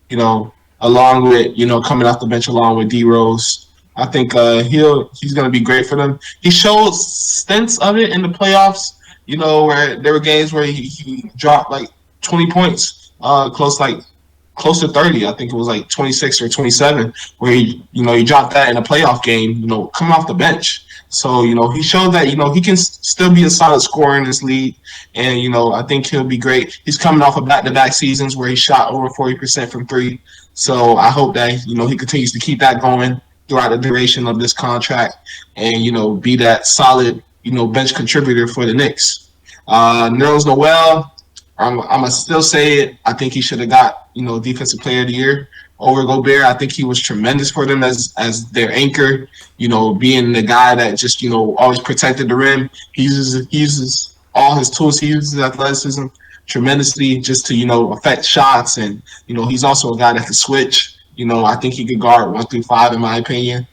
Speaker 1: you know, along with, coming off the bench along with D Rose. I think he's going to be great for them. He showed stints of it in the playoffs, where there were games where he dropped like 20 points, close to 30. I think it was like 26 or 27, where he dropped that in a playoff game, coming off the bench. So, he showed that, he can still be a solid scorer in this league. And, I think he'll be great. He's coming off of back-to-back seasons where he shot over 40% from three. So I hope that, he continues to keep that going throughout the duration of this contract and, be that solid, bench contributor for the Knicks. Nerlens Noel, I'm going to still say it. I think he should have got, Defensive Player of the Year over Gobert. I think he was tremendous for them as their anchor, being the guy that just, always protected the rim. He uses all his tools. He uses athleticism tremendously just to, affect shots. And, he's also a guy that can switch. I think he could guard 1 through 5, in my opinion,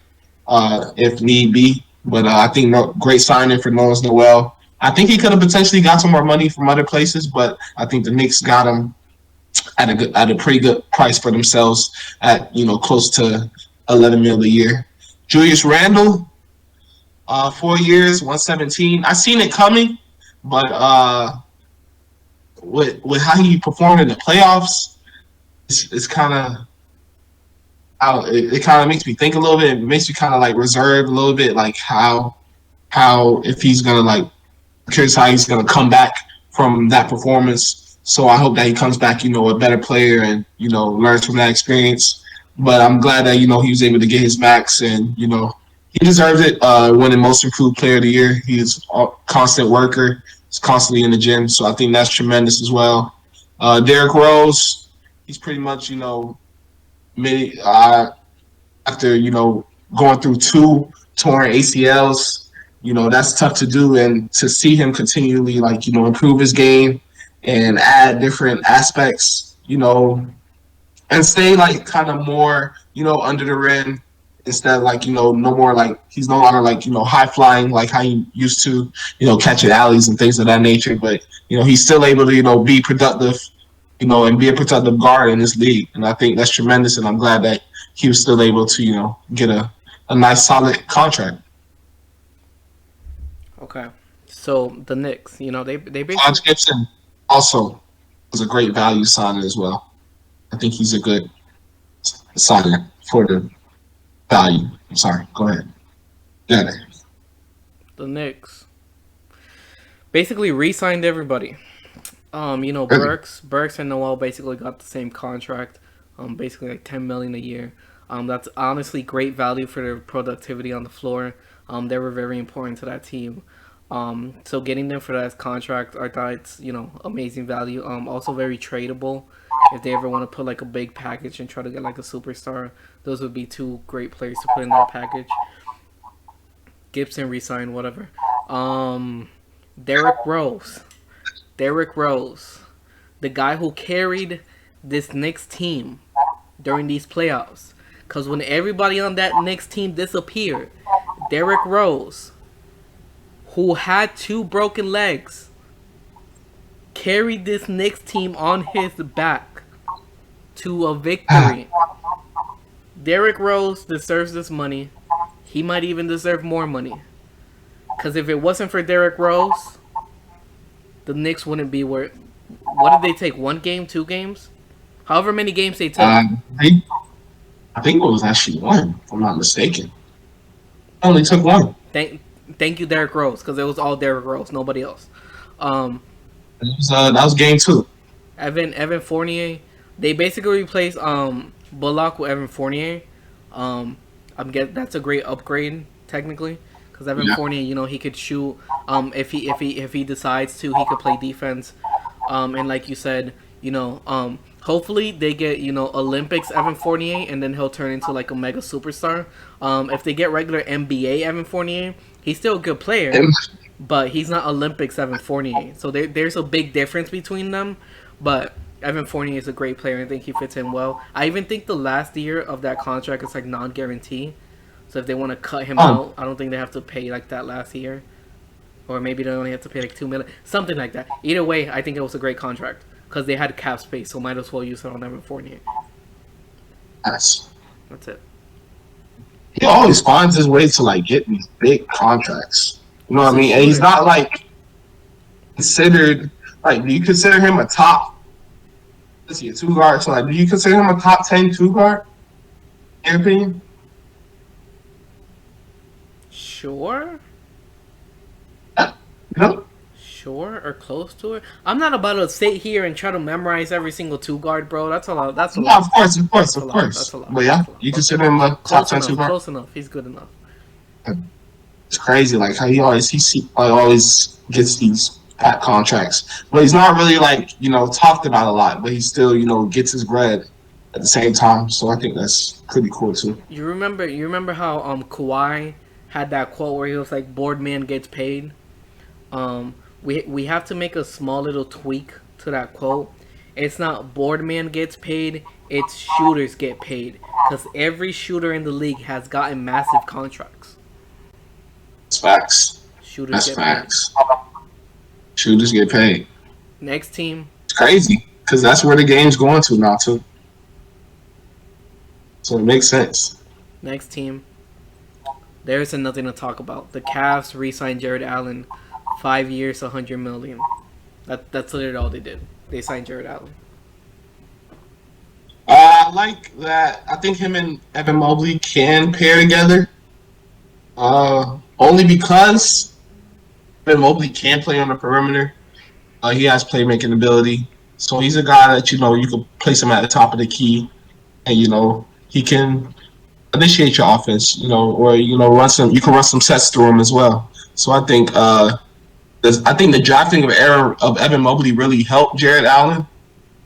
Speaker 1: if need be. But I think great signing for Nerlens Noel. I think he could have potentially got some more money from other places, but I think the Knicks got him at a pretty good price for themselves at close to $11 million a year. Julius Randle, 4 years, 117. I seen it coming, but with how he performed in the playoffs, it's kind of. It kind of makes me think a little bit. It makes me kind of like reserved a little bit, like how if he's gonna curious how he's gonna come back from that performance. So I hope that he comes back, a better player and learns from that experience. But I'm glad that he was able to get his max and he deserves it. Winning Most Improved Player of the Year. He's a constant worker. He's constantly in the gym, so I think that's tremendous as well. Derrick Rose, he's pretty much after going through 2 torn ACLs, that's tough to do, and to see him continually improve his game and add different aspects, and stay kind of more under the rim instead of no more he's no longer high flying like how he used to, catching alleys and things of that nature, but he's still able to be productive, and be a productive guard in this league. And I think that's tremendous, and I'm glad that he was still able to, get a nice, solid contract.
Speaker 2: Okay. So, the Knicks, they basically...
Speaker 1: Taj Gibson also was a great value signing as well. I think he's a good signing for the value. I'm sorry. Go ahead. Yeah.
Speaker 2: The Knicks basically re-signed everybody. Burks and Noel basically got the same contract, basically like $10 million a year. That's honestly great value for their productivity on the floor. They were very important to that team. So getting them for that contract, I thought it's amazing value. Also very tradable. If they ever want to put like a big package and try to get like a superstar, those would be 2 great players to put in that package. Gibson re-signed, whatever. Derrick Rose, the guy who carried this Knicks team during these playoffs. Because when everybody on that Knicks team disappeared, Derrick Rose, who had 2 broken legs, carried this Knicks team on his back to a victory. Derrick Rose deserves this money. He might even deserve more money. Because if it wasn't for Derrick Rose, the Knicks wouldn't be where... What did they take? 1 game? 2 games? However many games they took.
Speaker 1: I think it was actually 1, if I'm not mistaken. Only took 1.
Speaker 2: Thank you, Derrick Rose, because it was all Derrick Rose, nobody else.
Speaker 1: That was game 2.
Speaker 2: Evan Fournier. They basically replaced Bullock with Evan Fournier. I'm guessing that's a great upgrade technically, because Evan
Speaker 1: Yeah.
Speaker 2: Fournier, he could shoot. If he decides to, he could play defense. And like you said, hopefully they get Olympics Evan Fournier, and then he'll turn into like a mega superstar. If they get regular NBA Evan Fournier, he's still a good player, but he's not Olympics Evan Fournier. So there's a big difference between them. But Evan Fournier is a great player, and I think he fits in well. I even think the last year of that contract is like non-guarantee. So if they want to cut him out, I don't think they have to pay like that last year. Or maybe they only have to pay like $2 million, something like that. Either way, I think it was a great contract because they had cap space, so might as well use it on Evan Fournier.
Speaker 1: That's
Speaker 2: it.
Speaker 1: He always finds his way to like get these big contracts. You know what I mean? And he's not like considered like. Do you consider him a top? Let's see, a 2 guard. So like, do you consider him a top 10 2 guard? In your opinion?
Speaker 2: Sure.
Speaker 1: No.
Speaker 2: Sure, or close to it. I'm not about to sit here and try to memorize every single 2 guard, bro. That's a lot. That's a lot.
Speaker 1: Yeah, of course. That's a lot. But yeah, you consider him a top 10 2 guard.
Speaker 2: Close enough. He's good enough.
Speaker 1: It's crazy, like how he always gets these fat contracts, but he's not really like talked about a lot. But he still gets his bread at the same time. So I think that's pretty cool too.
Speaker 2: You remember how Kawhi had that quote where he was like, "Board man gets paid." We have to make a small little tweak to that quote. It's not board man gets paid, it's shooters get paid. Because every shooter in the league has gotten massive contracts.
Speaker 1: That's facts.
Speaker 2: Shooters
Speaker 1: Shooters get paid.
Speaker 2: Next team.
Speaker 1: It's crazy because that's where the game's going to now too. So it makes sense.
Speaker 2: Next team. There isn't nothing to talk about. The Cavs re-signed Jared Allen. 5 years, $100 million. That's literally all they did. They signed Jared Allen.
Speaker 1: I like that. I think him and Evan Mobley can pair together. Only because Evan Mobley can play on the perimeter. He has playmaking ability, so he's a guy that you can place him at the top of the key, and he can initiate your offense. Or run some. You can run some sets through him as well. So I think. I think the drafting of Evan Mobley really helped Jared Allen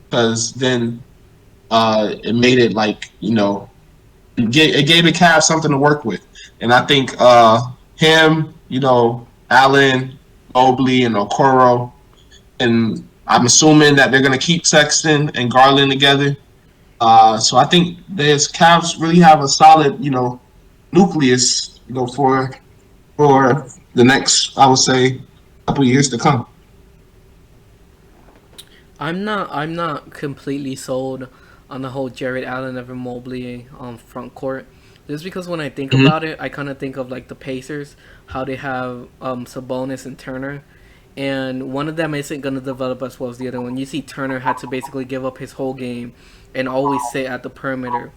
Speaker 1: because then it made it like it gave the Cavs something to work with, and I think him, Allen, Mobley, and Okoro, and I'm assuming that they're gonna keep Sexton and Garland together. So I think the Cavs really have a solid nucleus for the next, I would say, couple years to come.
Speaker 2: I'm not completely sold on the whole Jared Allen Evan Mobley front court. Just because when I think about it, I kind of think of like the Pacers, how they have Sabonis and Turner, and one of them isn't going to develop as well as the other one. You see Turner had to basically give up his whole game and always sit at the perimeter.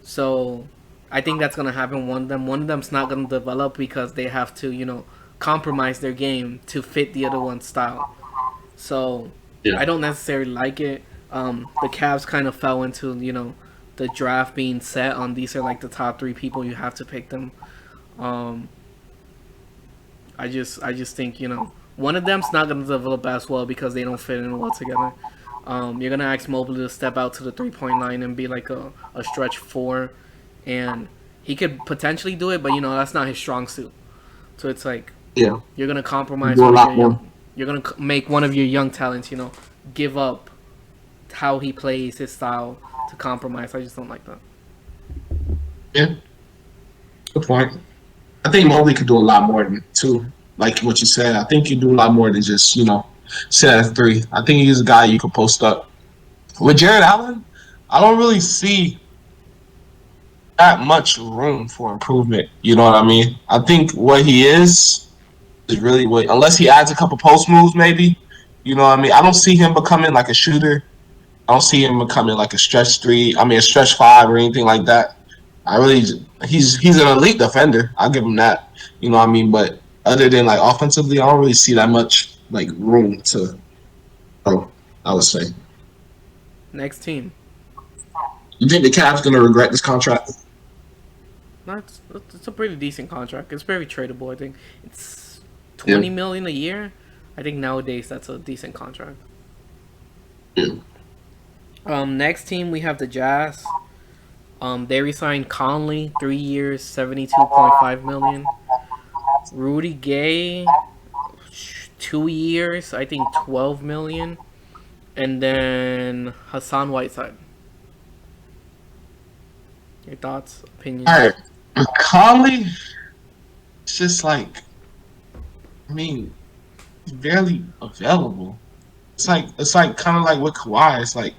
Speaker 2: So I think that's going to happen. One of them's not going to develop because they have to, compromise their game to fit the other one's style. So I don't necessarily like it. The Cavs kind of fell into the draft being set on these are like the top 3 people you have to pick them. I just think one of them's not going to develop as well because they don't fit in well together. You're gonna ask Mobley to step out to the 3-point line and be like a stretch 4, and he could potentially do it, but that's not his strong suit. So it's like. Yeah, you're gonna compromise. You're gonna make one of your young talents, give up how he plays, his style, to compromise. I just don't like that.
Speaker 1: Yeah, good point. I think Mobley could do a lot more than too. Like what you said, I think you do a lot more than just sit at 3. I think he's a guy you could post up. With Jared Allen, I don't really see that much room for improvement. You know what I mean? I think what he is really what, unless he adds a couple post moves, maybe. You know what I mean? I don't see him becoming like a shooter. I don't see him becoming like a stretch 3. I mean, a stretch 5 or anything like that. He's an elite defender. I'll give him that. You know what I mean? But other than like offensively, I don't really see that much like room to grow, I would say.
Speaker 2: Next team.
Speaker 1: You think the Cavs gonna regret this contract?
Speaker 2: It's a pretty decent contract. It's very tradable. I think it's
Speaker 1: Yeah.
Speaker 2: 20 million a year. I think nowadays that's a decent contract.
Speaker 1: Yeah.
Speaker 2: Next team we have the Jazz. They resigned Conley, 3 years, 72.5 million. Rudy Gay, 2 years, I think 12 million, and then Hassan Whiteside. Your thoughts, opinions?
Speaker 1: All right. Conley, it's just like, I mean, he's barely available. It's like kind of like with Kawhi. It's like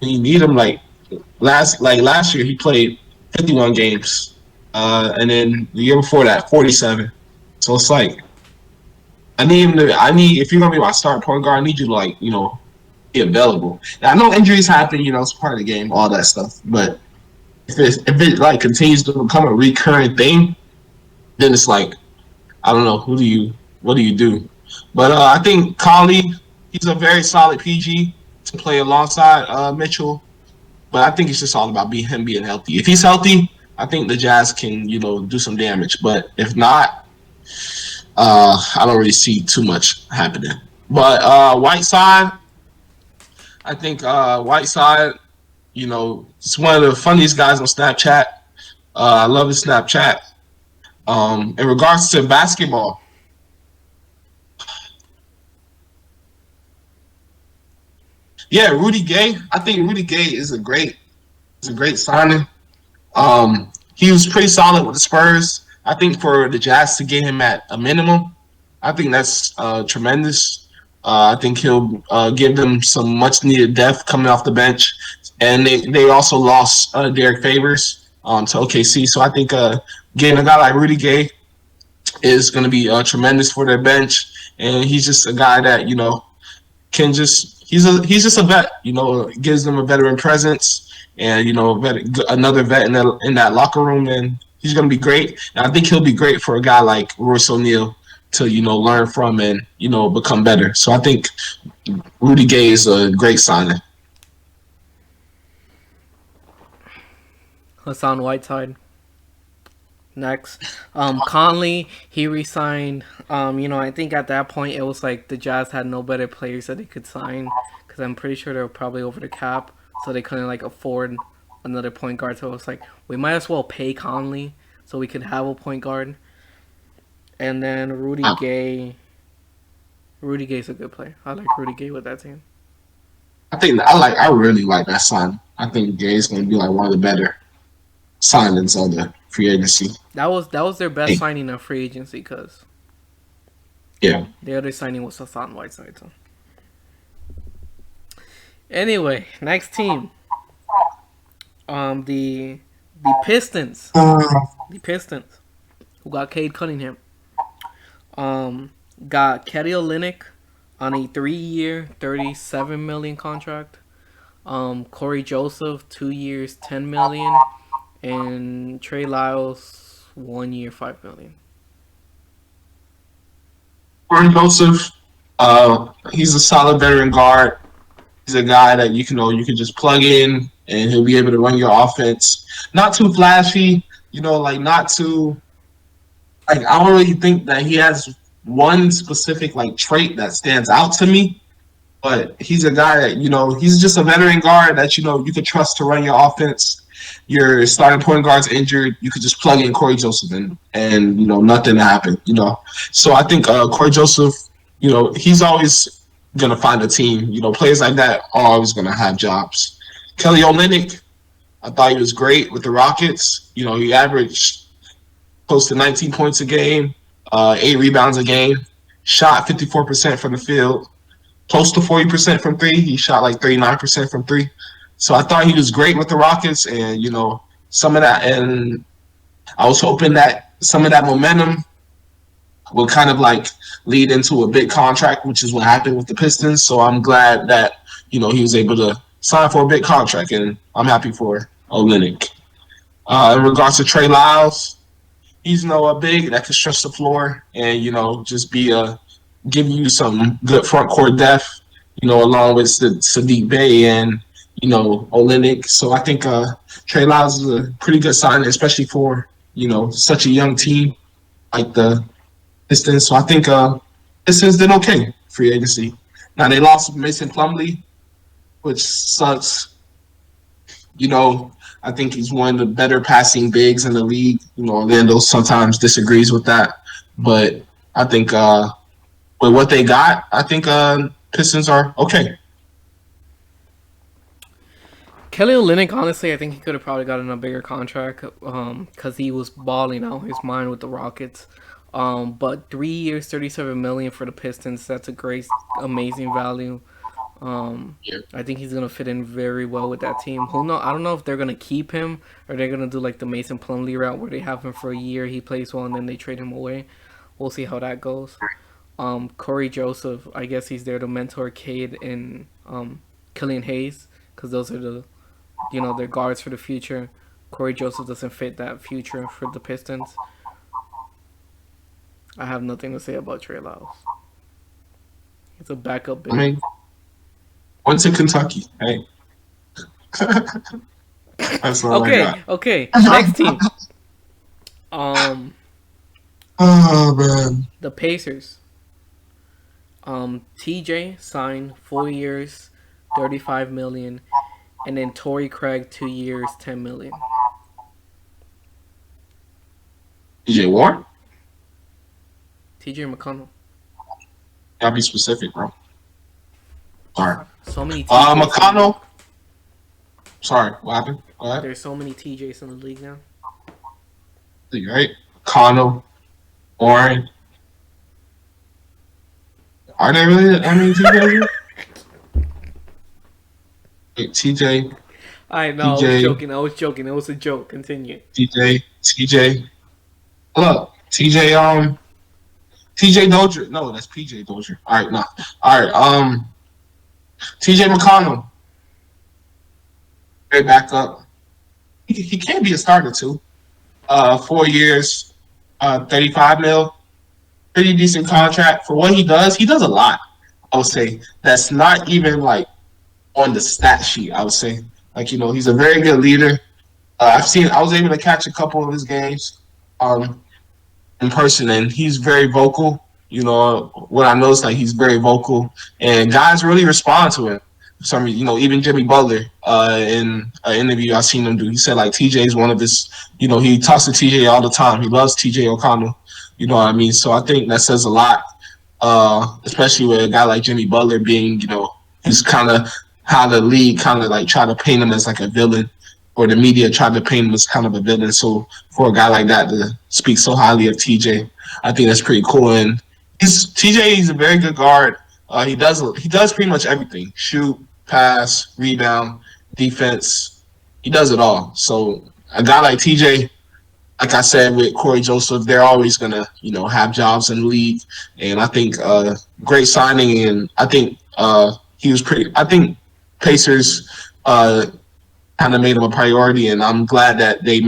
Speaker 1: when you need him. Like last year, he played 51 games, and then the year before that, 47. So it's like I need him to. I need if you're gonna be my starting point guard, I need you to be available. Now, I know injuries happen. It's part of the game, all that stuff. But if it like continues to become a recurring thing, then it's like I don't know what do you do? But I think Conley, he's a very solid PG to play alongside Mitchell. But I think it's just all about him being healthy. If he's healthy, I think the Jazz can do some damage. But if not, I don't really see too much happening. But Whiteside, I think Whiteside, it's one of the funniest guys on Snapchat. I love his Snapchat. In regards to basketball, yeah, Rudy Gay. I think Rudy Gay is a great signing. He was pretty solid with the Spurs. I think for the Jazz to get him at a minimum, I think that's tremendous. I think he'll give them some much needed depth coming off the bench, and they also lost Derek Favors to OKC. So I think getting a guy like Rudy Gay is going to be tremendous for their bench, and he's just a guy that can just he's just a vet. Gives them a veteran presence, and another vet in that locker room, and he's going to be great. And I think he'll be great for a guy like Royce O'Neal to learn from and become better. So I think Rudy Gay is a great signing.
Speaker 2: Hassan Whiteside. Next, Conley, he resigned. I think at that point it was like the Jazz had no better players that they could sign because I'm pretty sure they were probably over the cap, so they couldn't afford another point guard. So it was like we might as well pay Conley so we could have a point guard. And then Rudy Gay. Rudy Gay's a good player. I like Rudy Gay with that team.
Speaker 1: I really like that sign. I think Gay's going to be one of the better signings on the free agency.
Speaker 2: That was their best signing of free agency because the other signing was Hassan Whiteside. So. Anyway, next team. The Pistons. The Pistons, who got Cade Cunningham. Got Kelly Olynyk on a 3-year, $37 million contract. Corey Joseph, 2 years, $10 million. And Trey Lyles, 1 year, $5 million.
Speaker 1: Corey Joseph, he's a solid veteran guard. He's a guy that you can just plug in and he'll be able to run your offense. Not too flashy, not too. I don't really think that he has one specific trait that stands out to me, but he's a guy that he's just a veteran guard that you can trust to run your offense. Your starting point guard's injured, you could just plug in Corey Joseph and nothing happened. So I think Corey Joseph, he's always gonna find a team. Players like that are always gonna have jobs. Kelly Olynyk, I thought he was great with the Rockets. He averaged close to 19 points a game, 8 rebounds a game, shot 54% from the field, close to 40% from three. He shot 39% from three. So I thought he was great with the Rockets, and some of that, and I was hoping that some of that momentum will kind of lead into a big contract, which is what happened with the Pistons. So I'm glad that he was able to sign for a big contract, and I'm happy for Olynyk. In regards to Trey Lyles, he's a big that can stretch the floor and just give you some good front court depth, along with Sadiq Bey and Olynyk. So I think Trey Lyles is a pretty good signing, especially for such a young team like the Pistons. So I think Pistons did okay free agency. Now they lost Mason Plumlee, which sucks. I think he's one of the better passing bigs in the league. Orlando sometimes disagrees with that, but I think with what they got, I think Pistons are okay.
Speaker 2: Kelly Olynyk, honestly, I think he could have probably gotten a bigger contract because he was balling out his mind with the Rockets. But 3 years, $37 million for the Pistons. That's a great, amazing value. I think he's gonna fit in very well with that team. Who know? I don't know if they're gonna keep him or they're gonna do like the Mason Plumlee route where they have him for a year, he plays well, and then they trade him away. We'll see how that goes. Corey Joseph, I guess he's there to mentor Cade and Killian Hayes because those are their guards for the future. Corey Joseph doesn't fit that future for the Pistons. I have nothing to say about Trey Lyles. He's a backup big.
Speaker 1: I mean, went to Kentucky. Hey, that's all I got.
Speaker 2: Okay. Next team.
Speaker 1: Oh man,
Speaker 2: The Pacers. TJ signed 4 years, $35 million, and then Tory Craig 2 years, $10 million.
Speaker 1: TJ Warren.
Speaker 2: TJ McConnell.
Speaker 1: Gotta be specific, bro. Sorry.
Speaker 2: So many TJs.
Speaker 1: McConnell. Sorry, what happened? Go ahead.
Speaker 2: There's so many TJs in the league now.
Speaker 1: Right? McConnell, Warren. Are they really that many TJs? Wait, TJ.
Speaker 2: I know. I was joking. It was a joke. Continue.
Speaker 1: TJ. Look, TJ. TJ Dozier. No, that's PJ Dozier. All right, no. All right. TJ McConnell. Great backup. He can be a starter too. 4 years, 35 mil. Pretty decent contract for what he does. He does a lot. I would say that's not even like on the stat sheet. I would say he's a very good leader. I was able to catch a couple of his games in person, and he's very vocal. What I noticed, like he's very vocal, and guys really respond to him. For some reason, even Jimmy Butler in an interview I seen him do, he said like TJ is one of his. He talks to TJ all the time. He loves TJ O'Connell. You know what I mean? So I think that says a lot, especially with a guy like Jimmy Butler being, he's kind of how the league kind of like try to paint him as like a villain, or the media tried to paint him as kind of a villain. So for a guy like that to speak so highly of TJ, I think that's pretty cool. And he's a very good guard. He does pretty much everything: shoot, pass, rebound, defense. He does it all. So a guy like TJ, like I said with Corey Joseph, they're always gonna have jobs in the league. And I think great signing, and I think he was pretty. I think Pacers kind of made him a priority, and I'm glad that they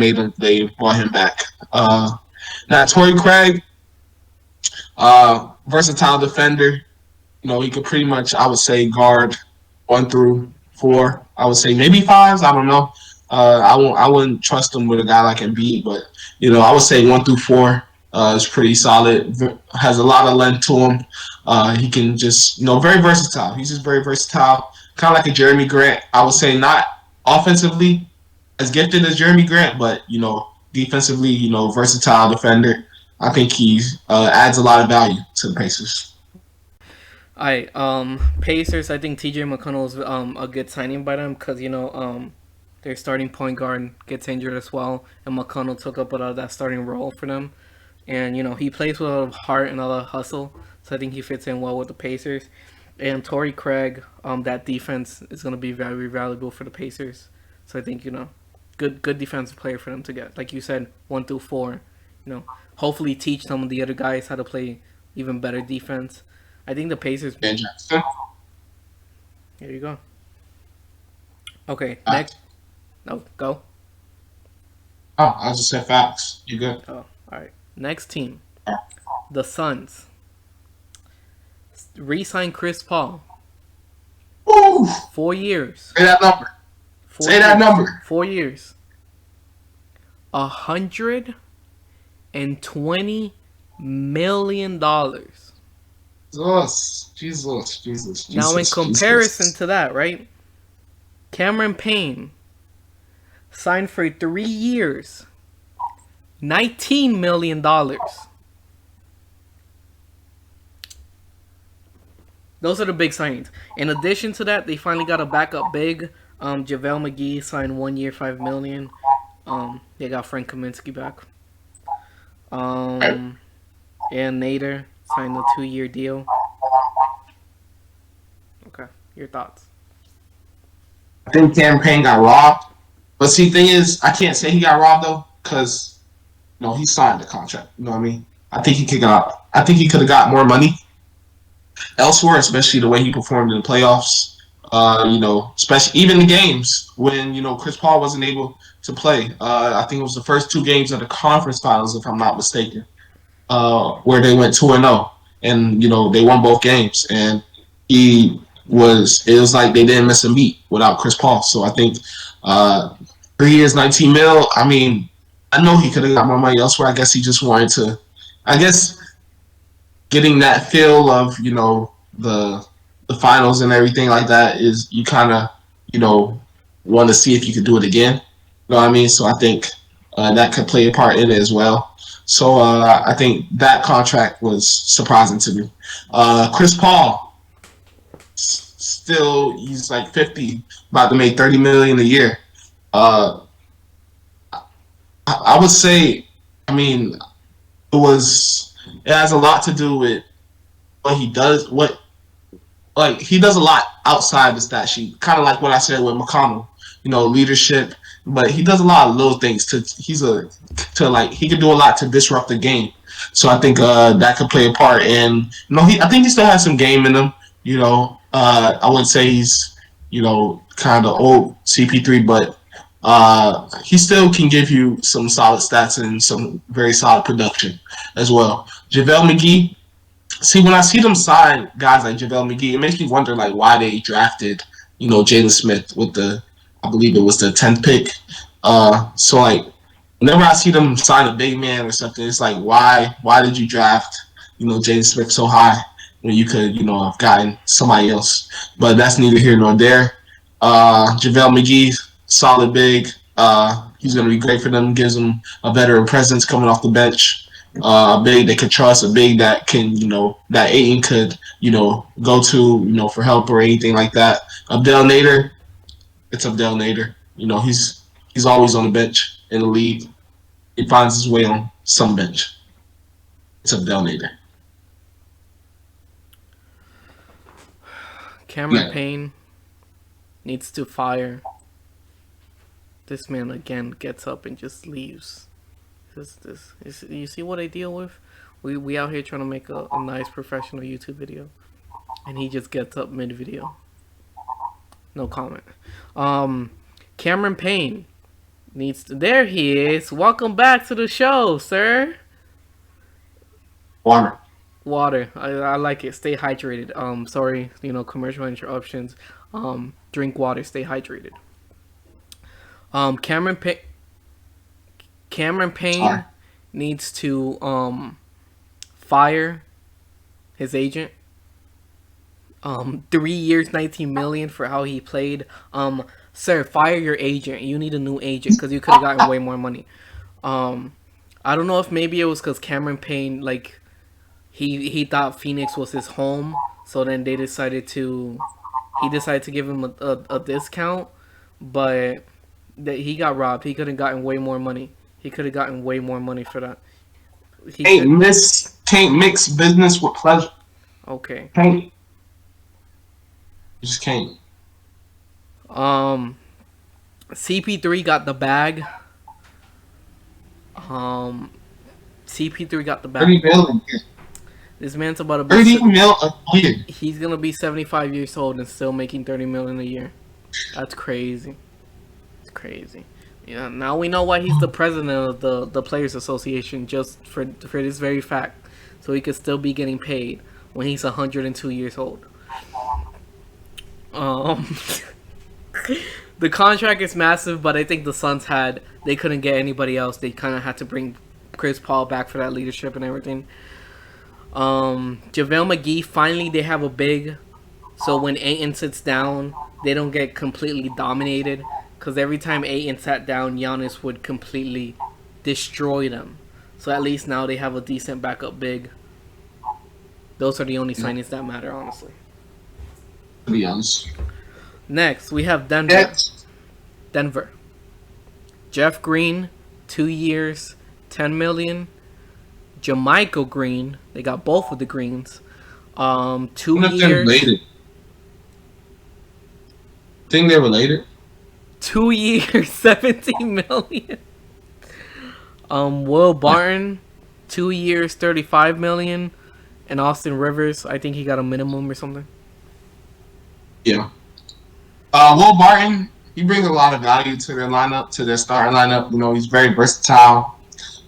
Speaker 1: brought him back. Now Tory Craig, versatile defender. He could pretty much, I would say, guard 1 through 4. I would say maybe 5s. I don't know. I wouldn't trust him with a guy like Embiid, but I would say 1 through 4 is pretty solid. Has a lot of length to him. He can just very versatile. He's just very versatile, kind of like a Jeremy Grant. I would say not offensively as gifted as Jeremy Grant, but defensively, versatile defender. I think he adds a lot of value to the Pacers.
Speaker 2: All right, Pacers. I think TJ McConnell is a good signing by them because their starting point guard gets injured as well, and McConnell took up a lot of that starting role for them. And he plays with a lot of heart and a lot of hustle, so I think he fits in well with the Pacers. And Tory Craig, that defense is going to be very valuable for the Pacers. So I think good defensive player for them to get, like you said, 1 through 4. Hopefully teach some of the other guys how to play even better defense. I think the Pacers.
Speaker 1: Ben Jackson.
Speaker 2: Here you go. Okay, next. No, go.
Speaker 1: Oh, I just said facts. You good?
Speaker 2: Oh, all right. Next team, the Suns. Re-sign Chris Paul.
Speaker 1: Woo!
Speaker 2: 4 years.
Speaker 1: Say that number. Say that number.
Speaker 2: 4 years. $120 million.
Speaker 1: Jesus.
Speaker 2: Now, in comparison to that, right? Cameron Payne signed for 3 years, $19 million. Those are the big signings. In addition to that, they finally got a backup big. Javel Mcgee signed 1 year, $5 million. They got Frank Kaminsky back. And Nader signed a 2-year deal. Okay, your thoughts?
Speaker 1: I think Cameron Payne got robbed. But see, thing is, I can't say he got robbed though, because he signed the contract. You know what I mean? I think he could have got more money elsewhere, especially the way he performed in the playoffs. Especially even the games when Chris Paul wasn't able to play. I think it was the first 2 games of the conference finals, if I'm not mistaken, where they went 2-0, and they won both games, and it was like they didn't miss a beat without Chris Paul. So I think 3 years, $19 million. I mean, I know he could have got more money elsewhere. I guess he just wanted to. I guess getting that feel of the finals and everything like that is you kind of want to see if you could do it again. You know what I mean? So I think that could play a part in it as well. So I think that contract was surprising to me. Chris Paul, still he's like 50, about to make $30 million a year. I would say, I mean, it has a lot to do with what he does. He does a lot outside the stat sheet, kind of like what I said with McConnell. Leadership, but he does a lot of little things. He can do a lot to disrupt the game. So I think that could play a part. And I think he still has some game in him. I wouldn't say he's kind of old CP3, but he still can give you some solid stats and some very solid production as well. Javel Mcgee. See, when I see them sign guys like Javel Mcgee, it makes me wonder why they drafted Jalen Smith with I believe it was the 10th pick. Whenever I see them sign a big man or something, it's like why did you draft Jalen Smith so high when you could have gotten somebody else? But that's neither here nor there. Javel Mcgee, solid big. He's gonna be great for them. Gives them a veteran presence coming off the bench. A big they could trust, a big that can, that Ayton could, go to, for help or anything like that. Abdel Nader, it's Abdel Nader. He's always on the bench in the league. He finds his way on some bench. It's Abdel Nader.
Speaker 2: Cameron Payne needs to fire. This man again gets up and just leaves. You see what I deal with? We out here trying to make a nice professional YouTube video, and he just gets up mid video. No comment. Cameron Payne needs to. There he is. Welcome back to the show, sir. Water. I like it. Stay hydrated. Sorry, commercial interruptions. Drink water. Stay hydrated. Cameron Payne needs to fire his agent. 3 years, $19 million for how he played. Sir, fire your agent. You need a new agent because you could have gotten way more money. I don't know if maybe it was because Cameron Payne he thought Phoenix was his home, so then he decided to give him a discount, but he got robbed. He could have gotten way more money. He could have gotten way more money for that.
Speaker 1: Can't mix business with pleasure.
Speaker 2: Okay.
Speaker 1: You just can't.
Speaker 2: CP3 got the bag. CP3 got the bag.
Speaker 1: 30 million.
Speaker 2: This man's about to be
Speaker 1: 30 million a year.
Speaker 2: He's gonna be 75 years old and still making $30 million a year. That's crazy. It's crazy. Yeah, now we know why he's the president of the Players Association, just for this very fact, so he could still be getting paid when he's 102 years old. The contract is massive, but I think the Suns they couldn't get anybody else. They kind of had to bring Chris Paul back for that leadership and everything. Javel McGee, finally they have a big, so when Ayton sits down, they don't get completely dominated. Because every time Ayton sat down, Giannis would completely destroy them. So at least now they have a decent backup big. Those are the only signings that matter, honestly.
Speaker 1: To be honest.
Speaker 2: Next, we have Denver. Denver. Jeff Green, 2 years, $10 million. Jermichael Green, they got both of the Greens. 2 years.
Speaker 1: Related. Think they're related?
Speaker 2: 2 years, $17 million. Will Barton, 2 years, $35 million. And Austin Rivers, I think he got a minimum or something.
Speaker 1: Yeah. Will Barton, he brings a lot of value to their lineup, to their starting lineup. You know, he's very versatile.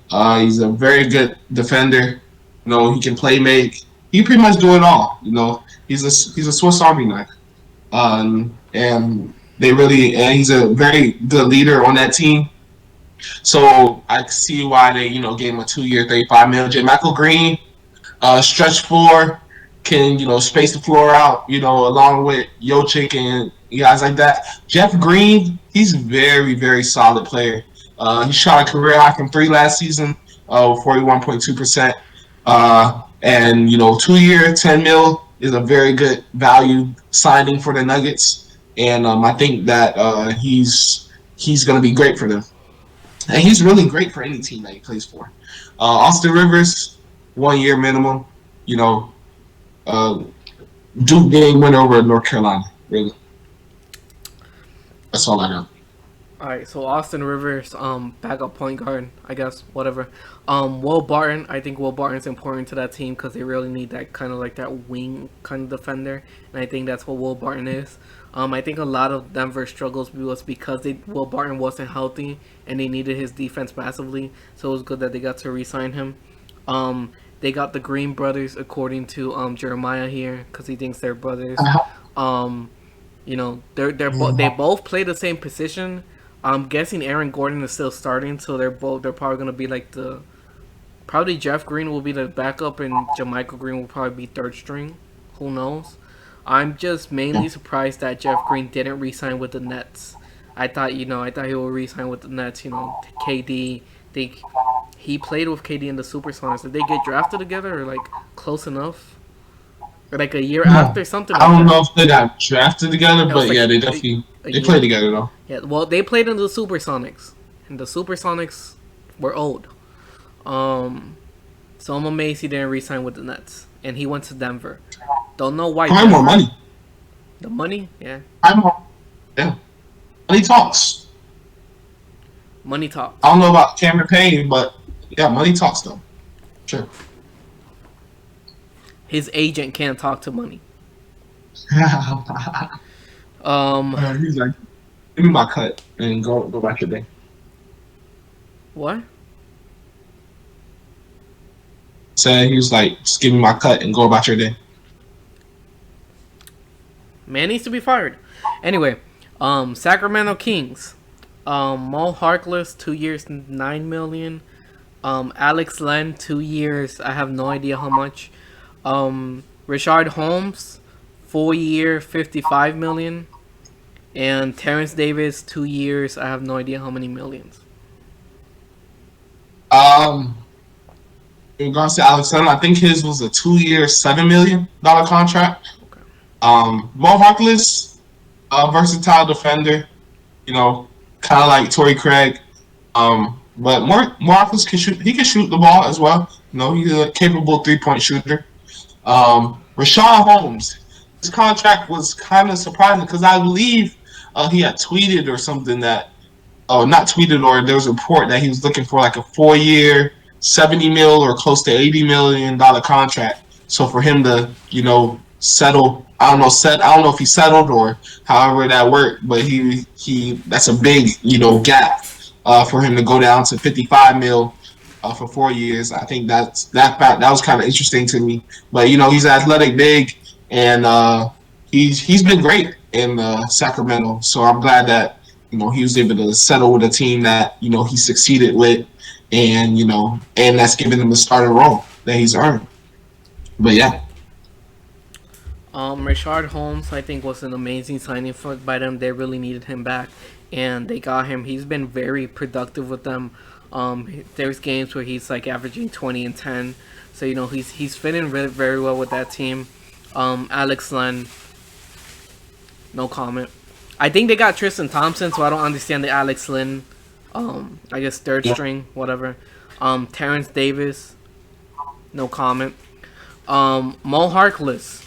Speaker 1: He's a very good defender. You know, he can play make. He pretty much do it all. You know, he's a Swiss Army knife. And he's a very good leader on that team. So I see why they, you know, gave him a 2 year, $35 million. Michael Green, stretch four, can, you know, space the floor out, you know, along with Jokic and guys like that. Jeff Green, he's a very, very solid player. He shot a career high from 3 last season, 41.2%. And, you know, 2 year, $10 million is a very good value signing for the Nuggets. And I think that he's going to be great for them. And he's really great for any team that he plays for. Austin Rivers, 1 year minimum. You know, Duke game winner over North Carolina. Really, that's all I know.
Speaker 2: All right, so Austin Rivers, backup point guard, I guess, whatever. Will Barton, I think Will Barton's important to that team because they really need that kind of like that wing kind of defender, and I think that's what Will Barton is. I think a lot of Denver struggles was because Will Barton wasn't healthy and they needed his defense massively, so it was good that they got to re-sign him. They got the Green brothers, according to Jeremiah here, because he thinks they're brothers. You know, they both play the same position. I'm guessing Aaron Gordon is still starting, so they're probably gonna be like probably Jeff Green will be the backup and Jermichael Green will probably be third string. Who knows? I'm just mainly surprised that Jeff Green didn't re-sign with the Nets. I thought he would re-sign with the Nets. You know, KD. He played with KD in the Supersonics. Did they get drafted together or like close enough? Or like a year after something?
Speaker 1: I don't know if they got drafted together, but like they definitely played together though.
Speaker 2: Yeah, well, they played in the Supersonics, and the Supersonics were old. So I'm amazed he didn't re-sign with the Nets, and he went to Denver. Don't know why.
Speaker 1: Probably more money.
Speaker 2: The money, yeah.
Speaker 1: Yeah. Money talks.
Speaker 2: Money talks.
Speaker 1: I don't know about Cameron Payne, but yeah, money talks though. Sure.
Speaker 2: His agent can't talk to money.
Speaker 1: He's like, give me my cut and go back your day.
Speaker 2: What?
Speaker 1: He was like, just give me my cut and go about your day.
Speaker 2: Man needs to be fired. Anyway, Sacramento Kings. Mo Harkless, 2 years, $9 million. Alex Len, 2 years, I have no idea how much. Rashawn Holmes, 4 year, $55 million. And Terrence Davis, 2 years, I have no idea how many millions.
Speaker 1: In regards to Alex Len, I think his was a 2 year, $7 million contract.
Speaker 2: Okay.
Speaker 1: Mo Harkless, versatile defender, you know, kind of like Tory Craig. But Harkless can shoot. He can shoot the ball as well. You know, he's a capable 3-point shooter. Rashawn Holmes, his contract was kind of surprising because I believe he had tweeted or something that, not tweeted, or there was a report that he was looking for like a 4 year, $70 million or close to $80 million contract. So for him to, you know, settle, I don't know if he settled or however that worked, but he that's a big, you know, gap for him to go down to $55 million for 4 years. I think that was kind of interesting to me. But you know, he's an athletic big, and he's been great in Sacramento. So I'm glad that he was able to settle with a team that he succeeded with, and and that's giving him a starting role that he's earned. But yeah.
Speaker 2: Rashawn Holmes, I think, was an amazing signing by them. They really needed him back, and they got him. He's been very productive with them. There's games where he's like averaging 20 and 10, so he's fitting really very well with that team. Alex Len, no comment. I think they got Tristan Thompson, so I don't understand the Alex Len. I guess third string, whatever. Terrence Davis, no comment. Mo Harkless.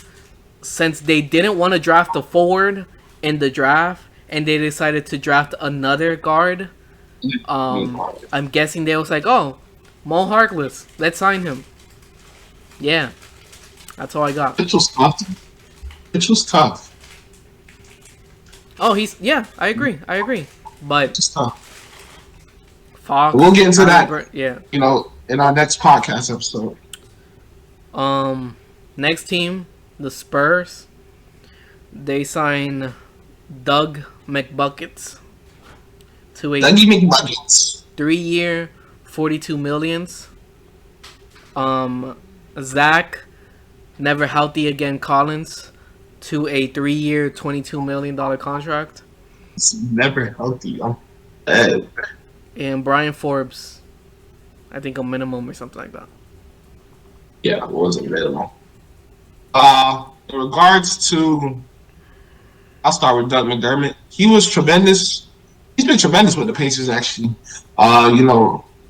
Speaker 2: Since they didn't want to draft a forward in the draft and they decided to draft another guard, I'm guessing they was like, oh, Mo Harkless, let's sign him. Yeah, that's all I got.
Speaker 1: Mitchell's tough.
Speaker 2: Oh, I agree. But
Speaker 1: It's tough.
Speaker 2: Fox,
Speaker 1: we'll get into that.
Speaker 2: Yeah.
Speaker 1: In our next podcast episode.
Speaker 2: Next team, the Spurs. They sign Doug McBuckets to a
Speaker 1: Dougie McBuckets.
Speaker 2: 3-year, $42 million. Zach, never healthy again, Collins, to a 3-year, $22 million contract.
Speaker 1: It's never healthy.
Speaker 2: And Brent Forbes, I think a minimum or something like that.
Speaker 1: Yeah, it wasn't minimum. In regards to, I'll start with Doug McDermott. He was tremendous. He's been tremendous with the Pacers, actually.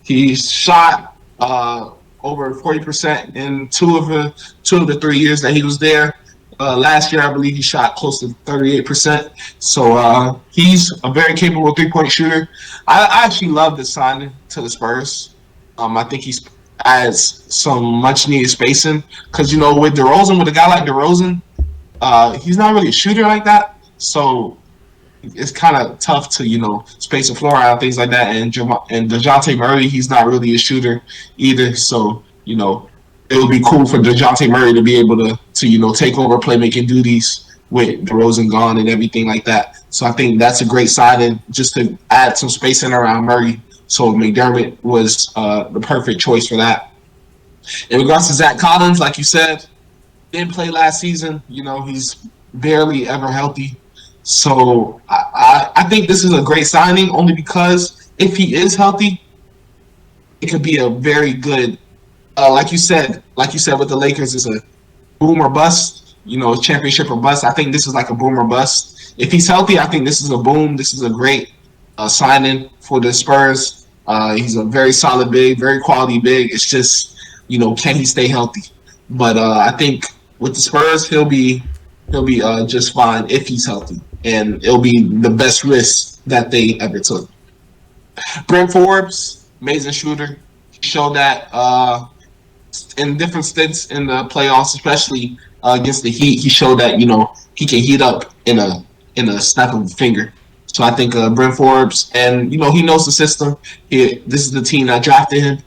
Speaker 1: He shot over 40% in two of the 3 years that he was there. Last year, I believe he shot close to 38%. So he's a very capable three-point shooter. I actually love the signing to the Spurs. I think he's adds some much-needed spacing because, with DeRozan, with a guy like DeRozan, he's not really a shooter like that. So it's kind of tough to, space the floor out, things like that. And DeJounte Murray, he's not really a shooter either. So, it would be cool for DeJounte Murray to be able to take over playmaking duties with DeRozan gone and everything like that. So I think that's a great signing just to add some spacing around Murray. So McDermott was the perfect choice for that. In regards to Zach Collins, like you said, didn't play last season. He's barely ever healthy. So I think this is a great signing only because if he is healthy, it could be a very good, like you said with the Lakers, it's a boom or bust. Championship or bust. I think this is like a boom or bust. If he's healthy, I think this is a boom. This is a great signing for the Spurs. He's a very solid big, very quality big. It's just, can he stay healthy? But I think with the Spurs, he'll be just fine if he's healthy, and it'll be the best risk that they ever took. Brent Forbes, amazing shooter. He showed that in different stints in the playoffs, especially against the Heat. He showed that he can heat up in a snap of a finger. So I think Brent Forbes, and he knows the system. This is the team that drafted him,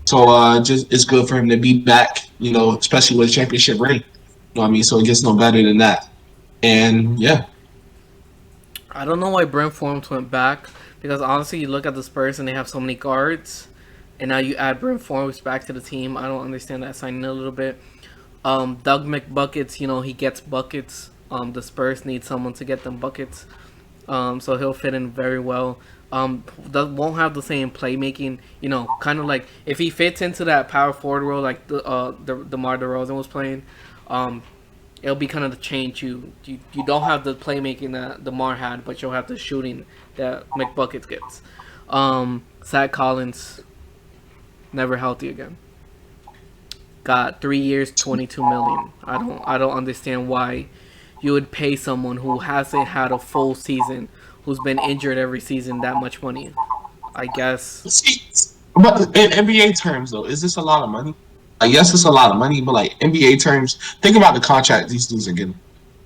Speaker 1: so just it's good for him to be back. Especially with a championship ring. What I mean? So it gets no better than that. And yeah,
Speaker 2: I don't know why Brent Forbes went back because honestly, you look at the Spurs and they have so many guards, and now you add Brent Forbes back to the team. I don't understand that signing a little bit. Doug McBuckets, he gets buckets. The Spurs need someone to get them buckets. So he'll fit in very well. Won't have the same playmaking, kind of like if he fits into that power forward role like the DeMar DeRozan was playing, it'll be kind of the change. You don't have the playmaking that DeMar had, but you'll have the shooting that McBuckets gets. Zach Collins, never healthy again. Got 3 years, $22 million. I don't understand why you would pay someone who hasn't had a full season, who's been injured every season, that much money. I guess.
Speaker 1: But in NBA terms, though, is this a lot of money? Yes, it's a lot of money, but like NBA terms, think about the contract these dudes are getting.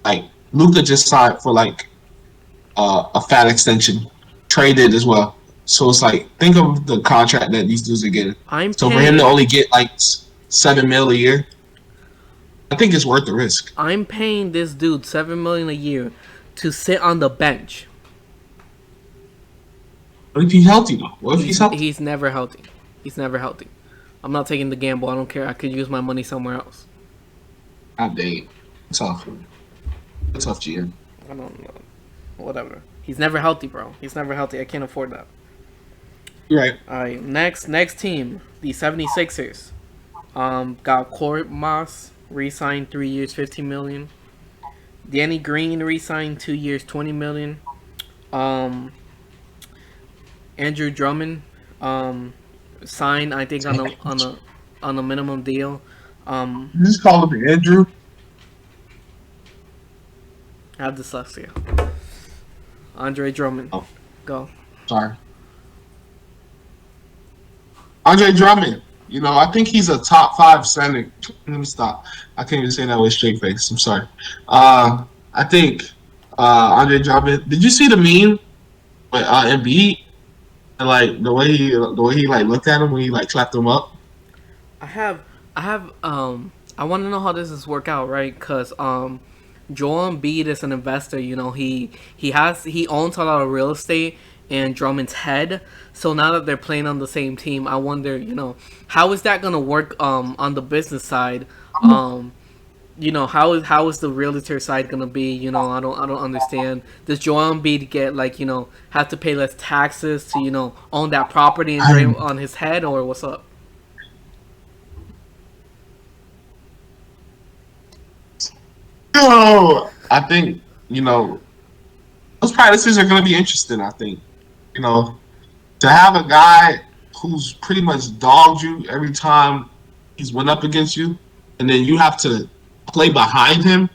Speaker 1: Like Luka just signed for like a fat extension, traded as well. So it's like think of the contract that these dudes are getting. For him to only get like $7 million a year, I think it's worth the risk.
Speaker 2: I'm paying this dude $7 million a year to sit on the bench.
Speaker 1: What if he's healthy though? What if he's healthy?
Speaker 2: He's never healthy. He's never healthy. I'm not taking the gamble. I don't care. I could use my money somewhere else.
Speaker 1: God dang. Tough. Tough, GM.
Speaker 2: I don't know. Whatever. He's never healthy, bro. He's never healthy. I can't afford that.
Speaker 1: You're right.
Speaker 2: All right. Next team, the 76ers. Got Court Moss re-signed 3 years, $15 million. Danny Green re-signed 2 years, $20 million. Andrew Drummond signed, I think, on a minimum deal.
Speaker 1: You just call him Andrew.
Speaker 2: I have dyslexia. Andre Drummond.
Speaker 1: Oh.
Speaker 2: Go.
Speaker 1: Sorry. Andre Drummond. You know, I think he's a top 5 center. Let me stop. I can't even say that with a straight face. I'm sorry. I think Andre Drummond. Did you see the meme with Embiid? And, like the way he like looked at him when he like clapped him up.
Speaker 2: I want to know how this is work out, right? Because Joel Embiid is an investor. You know, he owns a lot of real estate in Drummond's head. So now that they're playing on the same team, I wonder, you know, how is that gonna work on the business side? You know, how is the realtor side gonna be? You know, I don't understand. Does Joel Embiid get, like, you know, have to pay less taxes to, you know, own that property and drain on his head, or what's up?
Speaker 1: No, I think, you know, those practices are going to be interesting. I think, you know, to have a guy who's pretty much dogged you every time he's went up against you, and then you have to play behind him.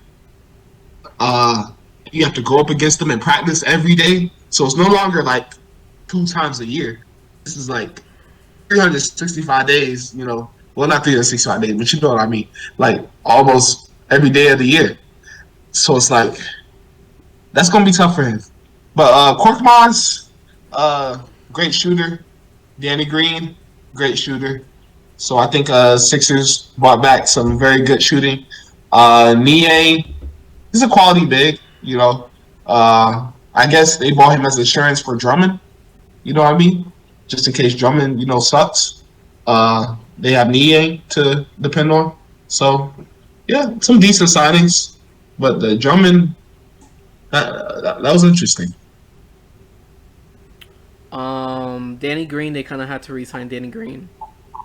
Speaker 1: You have to go up against him in practice every day. So it's no longer like 2 times a year. This is like 365 days, you know. Well, not 365 days, but you know what I mean. Like almost every day of the year. So it's like, that's going to be tough for him. But Korkmaz, great shooter. Danny Green, great shooter. So I think Sixers brought back some very good shooting. Nie, he's a quality big, you know. I guess they bought him as insurance for Drummond. You know what I mean? Just in case Drummond, you know, sucks. They have Nie to depend on. So, yeah, some decent signings. But the Drummond, that was interesting.
Speaker 2: Danny Green, they kind of had to re-sign Danny Green.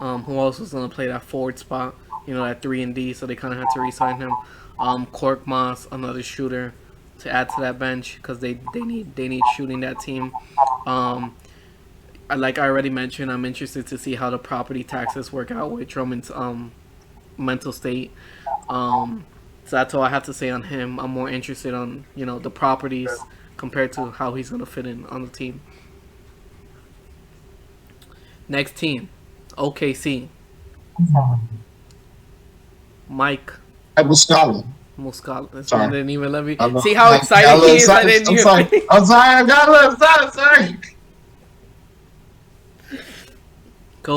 Speaker 2: Who else was going to play that forward spot? You know, that 3 and D, so they kind of had to re-sign him. Cork Moss, another shooter to add to that bench because they need shooting that team. Like I already mentioned, I'm interested to see how the property taxes work out with Drummond's mental state. So that's all I have to say on him. I'm more interested on, you know, the properties compared to how he's gonna fit in on the team. Next team, OKC. Mike
Speaker 1: Muscala.
Speaker 2: This
Speaker 1: Sorry.
Speaker 2: one didn't even let me see how excited he is.
Speaker 1: I'm sorry. I got a little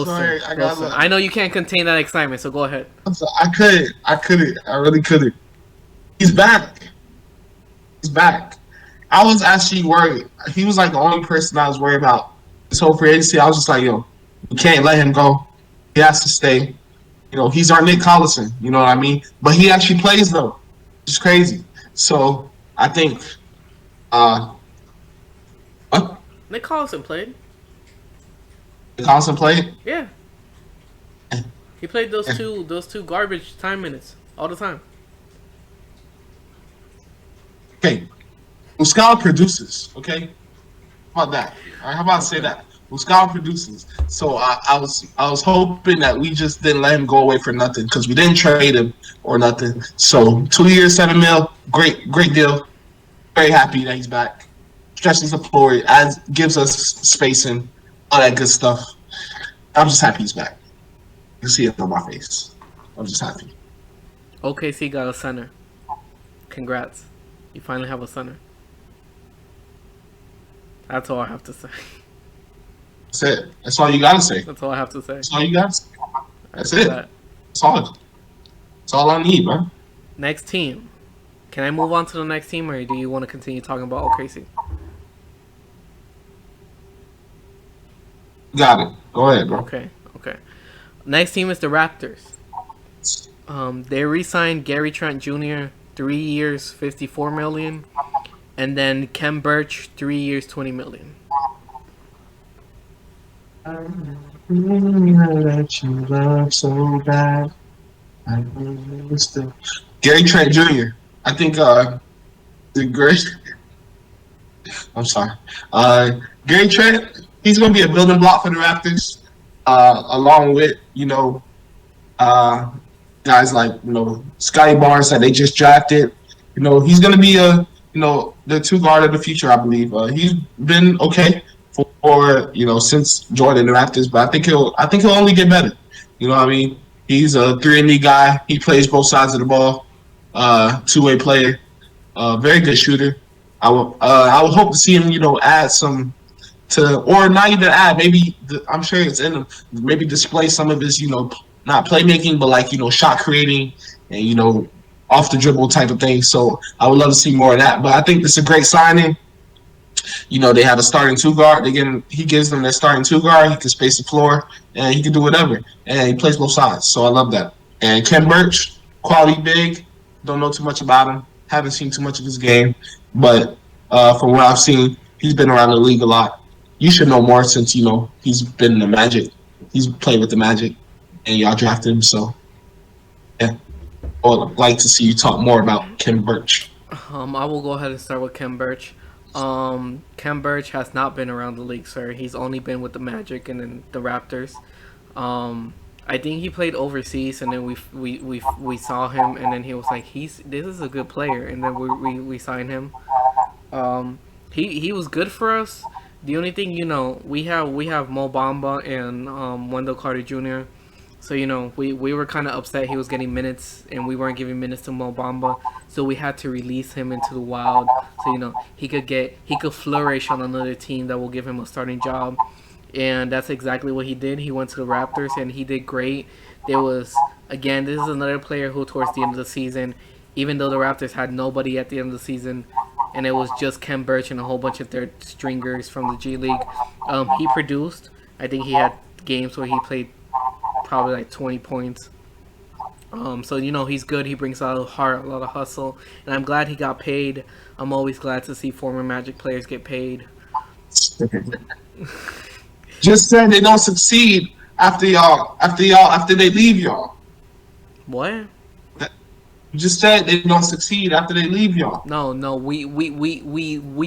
Speaker 1: sorry.
Speaker 2: I know you can't contain that excitement, so go ahead.
Speaker 1: I couldn't. I really couldn't. He's back. I was actually worried. He was like the only person I was worried about this whole free agency. I was just like, yo, we can't let him go. He has to stay. You know, he's our Nick Collison. You know what I mean? But he actually plays, though. It's crazy. So, I think...
Speaker 2: Nick Collison played.
Speaker 1: Nick Collison played?
Speaker 2: Yeah. He played those two garbage time minutes all the time.
Speaker 1: Okay. Muscala produces, okay? How about that? All right, how about I say that? Muscala produces. So I was hoping that we just didn't let him go away for nothing because we didn't trade him or nothing. So 2 years, $7 million, great deal. Very happy that he's back. Stretches the floor, gives us spacing, all that good stuff. I'm just happy he's back. You can see it on my face. I'm just happy.
Speaker 2: OKC got a center. Congrats. You finally have a center. That's all I have to say.
Speaker 1: That's it. That's all you gotta say.
Speaker 2: That's all I have to say.
Speaker 1: That's all you got to say. That's it. That's all I need, man.
Speaker 2: Next team. Can I move on to the next team, or do you want to continue talking about OKC?
Speaker 1: Got it. Go ahead, bro.
Speaker 2: Okay, okay. Next team is the Raptors. They re-signed Gary Trent Jr. 3 years, $54 million, and then Kem Burch 3 years, $20 million.
Speaker 1: That you love so bad. Gary Trent Jr. I think the great. I'm sorry. Gary Trent. He's going to be a building block for the Raptors, along with uh, guys like Scotty Barnes that they just drafted. He's going to be the two guard of the future, I believe. He's been okay for since joining the Raptors, but I think he'll only get better. You know what I mean? He's a 3-and-D guy. He plays both sides of the ball. Two-way player. Very good shooter. I would hope to see him add some to, or not even add. Maybe I'm sure it's in him. Maybe display some of his not playmaking, but like shot creating and off the dribble type of thing. So I would love to see more of that. But I think it's a great signing. They have a starting two guard. He gives them their starting two guard. He can space the floor and he can do whatever. And he plays both sides. So I love that. And Kem Burch, quality big. Don't know too much about him. Haven't seen too much of his game. But from what I've seen, he's been around the league a lot. You should know more since he's been in the Magic. He's played with the Magic, and y'all drafted him. So yeah, I would like to see you talk more about Kem Burch.
Speaker 2: I will go ahead and start with Kem Burch. Kem Burch has not been around the league, sir. He's only been with the Magic and then the Raptors. I think he played overseas, and then we saw him, and then he was like, this is a good player, and then we signed him. He was good for us. The only thing we have Mo Bamba and Wendell Carter Jr. So we were kind of upset he was getting minutes, and we weren't giving minutes to Mo Bamba. So we had to release him into the wild. So he could flourish on another team that will give him a starting job. And that's exactly what he did. He went to the Raptors, and he did great. This is another player who towards the end of the season, even though the Raptors had nobody at the end of the season, and it was just Kem Burch and a whole bunch of third stringers from the G League, he produced. I think he had games where he played probably like 20 points. So he's good. He brings out a heart, a lot of hustle, and I'm glad he got paid. I'm always glad to see former Magic players get paid.
Speaker 1: Just said they don't succeed after they leave y'all.
Speaker 2: What?
Speaker 1: You just said they don't succeed after they leave y'all.
Speaker 2: No. We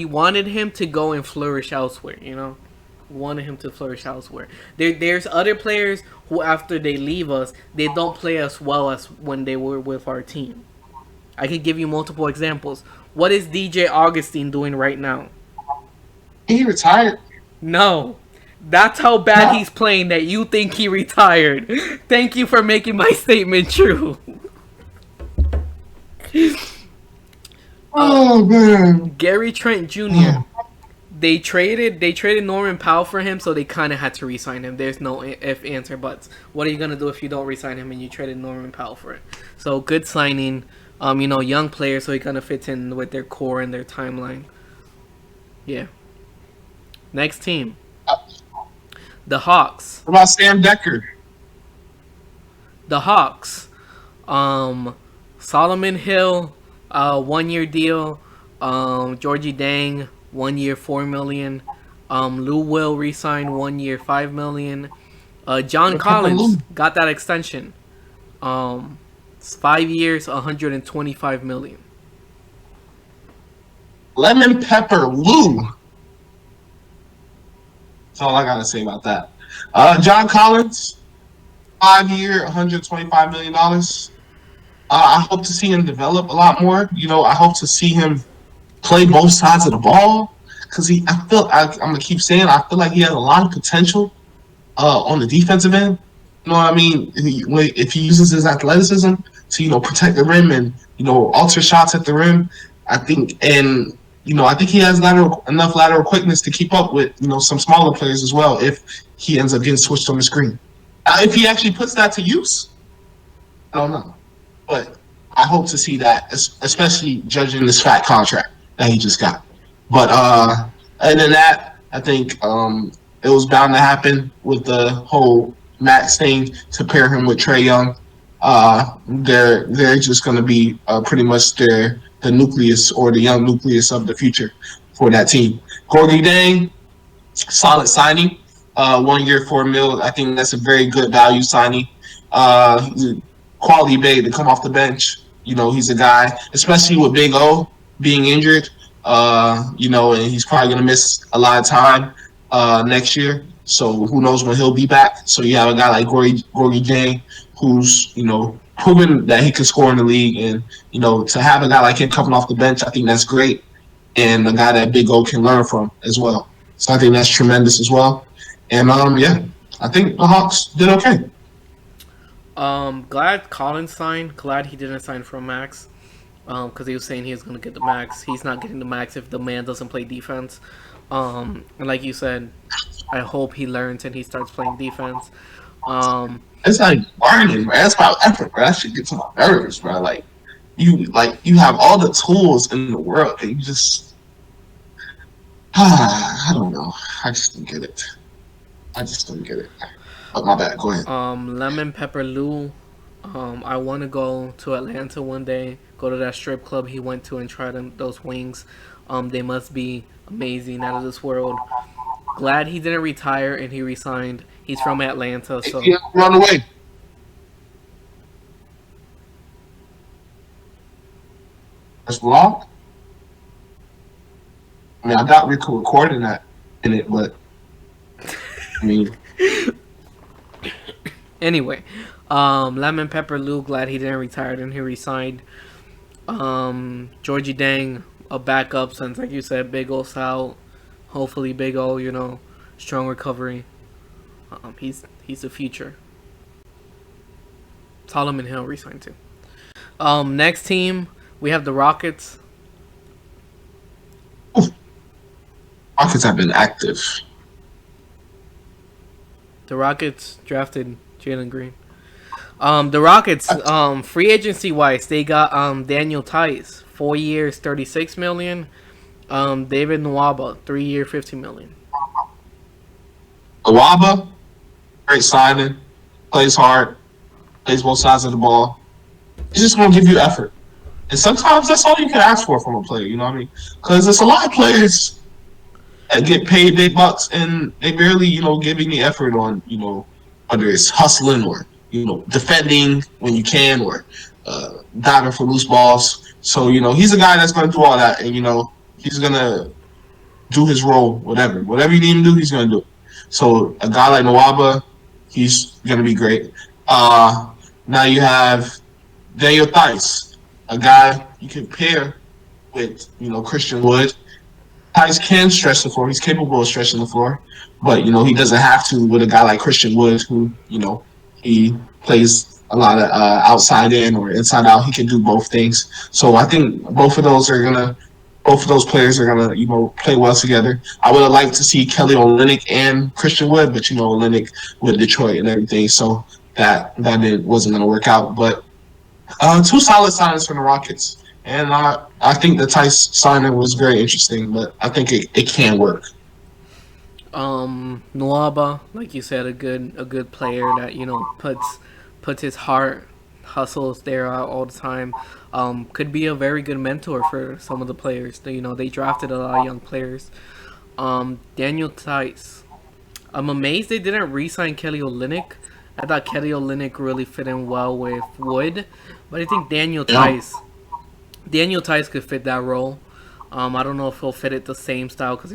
Speaker 2: wanted him to go and flourish elsewhere. Wanted him to flourish elsewhere. There's other players who, after they leave us, they don't play as well as when they were with our team. I could give you multiple examples. What is DJ Augustine doing right now?
Speaker 1: He retired.
Speaker 2: No. That's how bad he's playing that you think he retired. Thank you for making my statement true.
Speaker 1: Oh man.
Speaker 2: Gary Trent Jr. They traded Norman Powell for him, so they kind of had to re-sign him. There's no if, answer, buts. What are you gonna do if you don't re-sign him and you traded Norman Powell for it? So good signing. Young player, so he kind of fits in with their core and their timeline. Yeah. Next team. The Hawks.
Speaker 1: What about Sam Decker?
Speaker 2: The Hawks. Solomon Hill, 1-year deal. Georgie Dang, 1 year, $4 million. Lou Will re-signed 1 year, $5 million. John Collins got that extension. 5 years, $125 million.
Speaker 1: Lemon Pepper Lou. That's all I gotta say about that. John Collins, 5 year, $125 million. I hope to see him develop a lot more. I hope to see him play both sides of the ball because I'm gonna keep saying I feel like he has a lot of potential on the defensive end. You know what I mean? If he uses his athleticism to protect the rim and alter shots at the rim, I think he has enough lateral quickness to keep up with some smaller players as well. If he ends up getting switched on the screen, if he actually puts that to use, I don't know. But I hope to see that, especially judging this fat contract that he just got. But other than that, I think It was bound to happen with the whole Max thing to pair him with Trae Young. They're just going to be pretty much the nucleus or the young nucleus of the future for that team. Gorgie Dang, solid signing. 1 year, $4 million. I think that's a very good value signing. He's a quality big to come off the bench. He's a guy, especially with Big O being injured. And he's probably gonna miss a lot of time next year. So who knows when he'll be back? So you have a guy like Gorgie Jang, who's proven that he can score in the league, and to have a guy like him coming off the bench, I think that's great, and a guy that Big O can learn from as well. So I think that's tremendous as well. And yeah, I think the Hawks did okay.
Speaker 2: Glad Collins signed. Glad he didn't sign for a max. Because he was saying he was going to get the max. He's not getting the max if the man doesn't play defense. And like you said, I hope he learns and he starts playing defense.
Speaker 1: It's like learning, man. It's about effort, bro. That shit gets on my nerves, bro. You have all the tools in the world, and you just I don't know. I just don't get it. Oh, my bad. Go ahead.
Speaker 2: Lemon Pepper Lou. I want to go to Atlanta one day. Go to that strip club he went to and try those wings. They must be amazing, out of this world. Glad he didn't retire and he resigned. He's from Atlanta, so
Speaker 1: Yeah, run away. That's wrong. I mean, I got recording that in it, but I mean,
Speaker 2: anyway, Lemon Pepper Lou, glad he didn't retire and he resigned. Georgie Dang, a backup since, like you said, Big O's out. Hopefully, Big O, strong recovery. He's the future. Solomon Hill resigned too. Next team, we have the Rockets.
Speaker 1: Rockets have been active.
Speaker 2: The Rockets drafted Jalen Green. The Rockets, free agency wise, they got Daniel Tice, 4 years, $36 million. David Nwaba, 3 year, $15 million.
Speaker 1: Nwaba, great signing, plays hard, plays both sides of the ball. He's just gonna give you effort, and sometimes that's all you can ask for from a player. You know what I mean? Because there's a lot of players that get paid big bucks and they barely, give any effort on, whether it's hustling or defending when you can, or diving for loose balls. So he's a guy that's going to do all that, and he's going to do his role, whatever you need him to do, he's going to do it. So a guy like Nwaba, he's going to be great. Now you have Daniel Theis, a guy you can pair with Christian Wood. Theis can stretch the floor. He's capable of stretching the floor, but he doesn't have to with a guy like Christian Wood, who he plays a lot of outside in or inside out. He can do both things. So I think both of those players are gonna play well together. I would have liked to see Kelly Olynyk and Christian Wood, but Olynyk with Detroit and everything, so that wasn't gonna work out. But two solid signings from the Rockets. And I think the Tice signing was very interesting, but I think it can work.
Speaker 2: Nwaba, like you said, a good player that puts his heart, hustles there all the time. Could be a very good mentor for some of the players. They drafted a lot of young players. Daniel Theis, I'm amazed they didn't re-sign Kelly Olynyk. I thought Kelly Olynyk really fit in well with Wood, but I think Daniel Theis could fit that role. I don't know if he'll fit it the same style because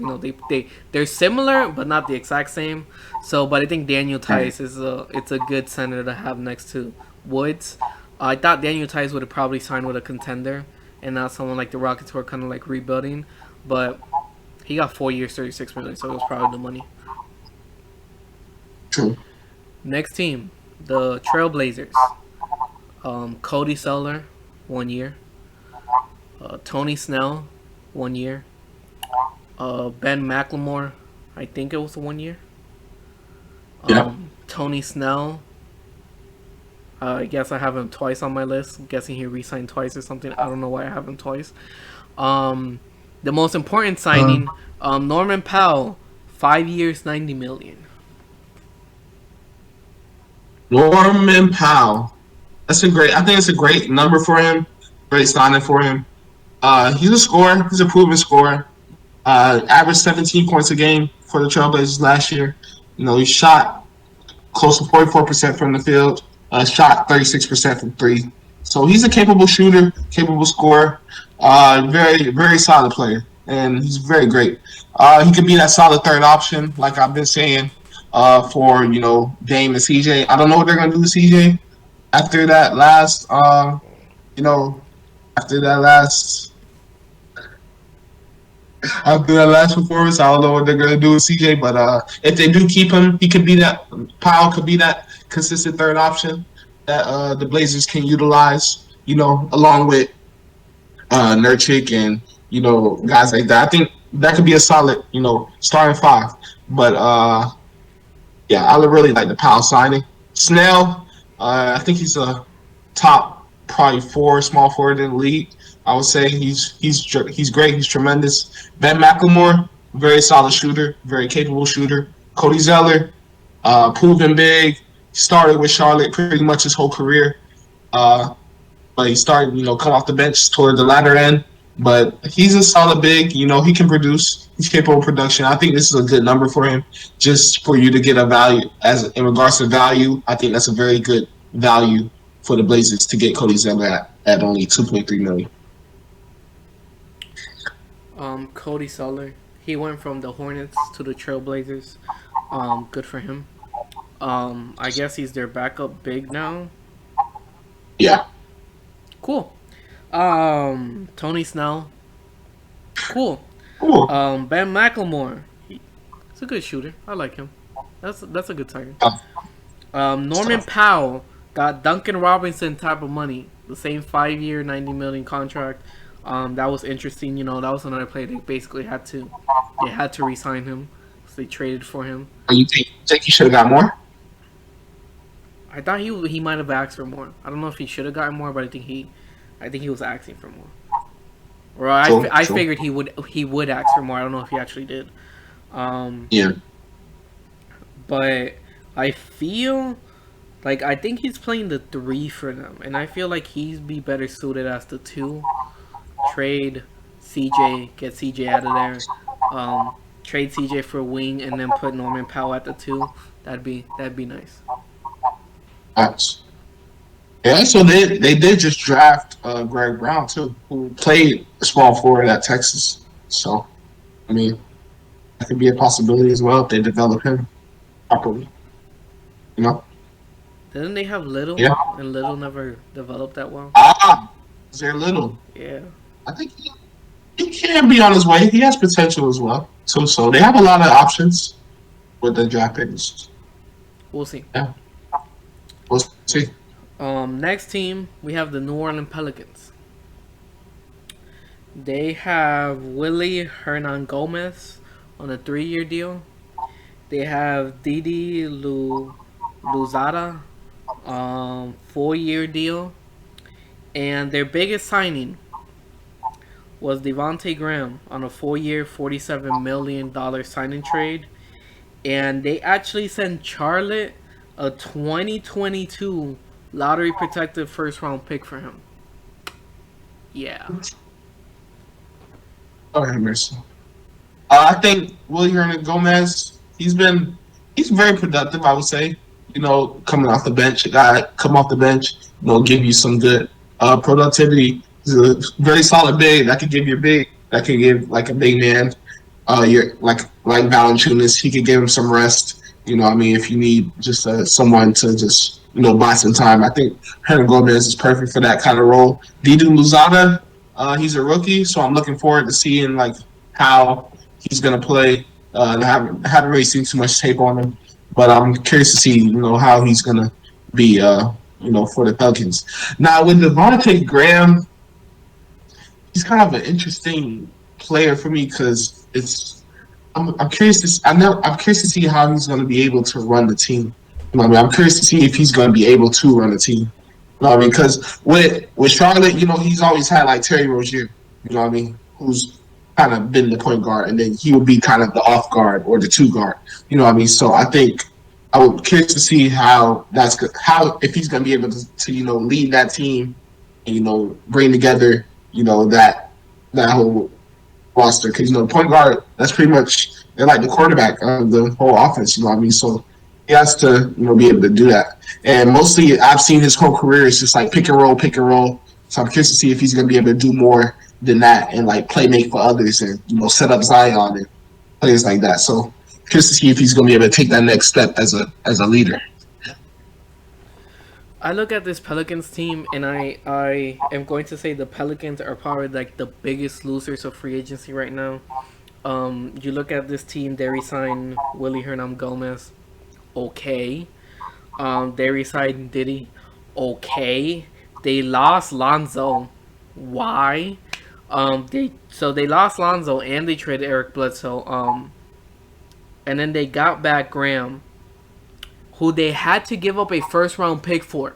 Speaker 2: they're similar but not the exact same. So, but I think Daniel Theis it's a good center to have next to Woods. I thought Daniel Theis would have probably signed with a contender and not someone like the Rockets who are kind of like rebuilding. But he got 4 years, $36 million, so it was probably the money.
Speaker 1: True.
Speaker 2: Next team, the Trailblazers. Cody Zeller, 1 year. Tony Snell, 1 year. Ben McLemore, I think it was 1 year. Tony Snell, I guess I have him twice on my list. I'm guessing he re-signed twice or something. I don't know why I have him twice. The most important signing, Norman Powell, 5 years, $90 million.
Speaker 1: Norman Powell. I think it's a great number for him. Great signing for him. He's a scorer. He's a proven scorer. Averaged 17 points a game for the Trailblazers last year. He shot close to 44% from the field. Shot 36% from three. So he's a capable shooter, capable scorer. Very, very solid player, and he's very great. He could be that solid third option, like I've been saying, for Dame and CJ. I don't know what they're gonna do with CJ after that last, after that last. After that last performance, I don't know what they're gonna do with CJ, but if they do keep him, he could be that. Powell could be that consistent third option that the Blazers can utilize. Along with Nurkic and guys like that. I think that could be a solid starting five. But yeah, I would really like the Powell signing. Snell, I think he's a top probably small forward in the league. I would say he's great. He's tremendous. Ben McLemore, very solid shooter, very capable shooter. Cody Zeller, proven big. Started with Charlotte pretty much his whole career. But he started, come off the bench toward the latter end. But he's a solid big. He can produce. He's capable of production. I think this is a good number for him. Just for you to get a value in regards to value, I think that's a very good value for the Blazers to get Cody Zeller at only $2.3 million.
Speaker 2: Cody Zeller, he went from the Hornets to the Trailblazers. Good for him. I guess he's their backup big now.
Speaker 1: Yeah.
Speaker 2: Cool. Tony Snell. Cool. Ben McLemore. He's a good shooter. I like him. That's a good target. Norman Powell got Duncan Robinson type of money. The same 5-year, $90 million contract. That was interesting. That was another player they basically had to re-sign him. So they traded for him.
Speaker 1: You think he should have got more?
Speaker 2: I thought he might have asked for more. I don't know if he should have gotten more, but I think he was asking for more. Or I figured he would ask for more. I don't know if he actually did.
Speaker 1: Yeah.
Speaker 2: But I feel like I think he's playing the 3 for them, and I feel like he'd be better suited as the 2. Trade CJ, get CJ out of there. Trade CJ for a wing, and then put Norman Powell at the 2. That'd be nice.
Speaker 1: Nice. Yeah, so they did just draft Greg Brown too, who played small forward at Texas. So, I mean, that could be a possibility as well if they develop him properly.
Speaker 2: Didn't they have Little?
Speaker 1: Yeah.
Speaker 2: And Little never developed that well.
Speaker 1: Is there Little?
Speaker 2: Yeah.
Speaker 1: I think he can be on his way. He has potential as well. So they have a lot of options with the draft picks.
Speaker 2: We'll see.
Speaker 1: Yeah. We'll see.
Speaker 2: Next team, we have the New Orleans Pelicans. They have Willie Hernangomez on a 3-year deal. They have Didi Luzada, 4-year deal. And their biggest signing was Devontae Graham on a 4-year, $47 million signing trade. And they actually sent Charlotte a 2022 lottery protected first round pick for him. Yeah.
Speaker 1: Okay, Mercy. I think Willie Hernangomez, he's very productive, I would say. Coming off the bench, a guy come off the bench, give you some good productivity. He's a very solid big that could give you a big, that could give like a big man. You're like Valanciunas, he could give him some rest. If you need just someone to just buy some time, I think Hernangomez is perfect for that kind of role. Didi Luzada, he's a rookie, so I'm looking forward to seeing how he's gonna play. I haven't really seen too much tape on him, but I'm curious to see how he's gonna be for the Pelicans. Now with Devontae Graham, he's kind of an interesting player for me because I'm curious to see how he's going to be able to run the team. I'm curious to see if he's going to be able to run the team. Because with Charlotte, he's always had Terry Rozier. Who's kind of been the point guard, and then he would be kind of the off guard or the two guard. You know what I mean? So I think I would be curious to see how how if he's going to be able to lead that team and bring together that whole roster, because point guard, that's pretty much, they're like the quarterback of the whole offense. You know what I mean? So he has to be able to do that. And mostly, I've seen his whole career is just like pick and roll, pick and roll. So I'm curious to see if he's going to be able to do more than that and like play make for others and set up Zion and players like that. So curious to see if he's going to be able to take that next step as a leader.
Speaker 2: I look at this Pelicans team, and I am going to say the Pelicans are probably like the biggest losers of free agency right now. You look at this team, they re-signed Willie Hernangomez, okay. They re-signed Diddy, okay. They lost Lonzo, why? They lost Lonzo and they traded Eric Bledsoe. And then they got back Graham, who they had to give up a first round pick for.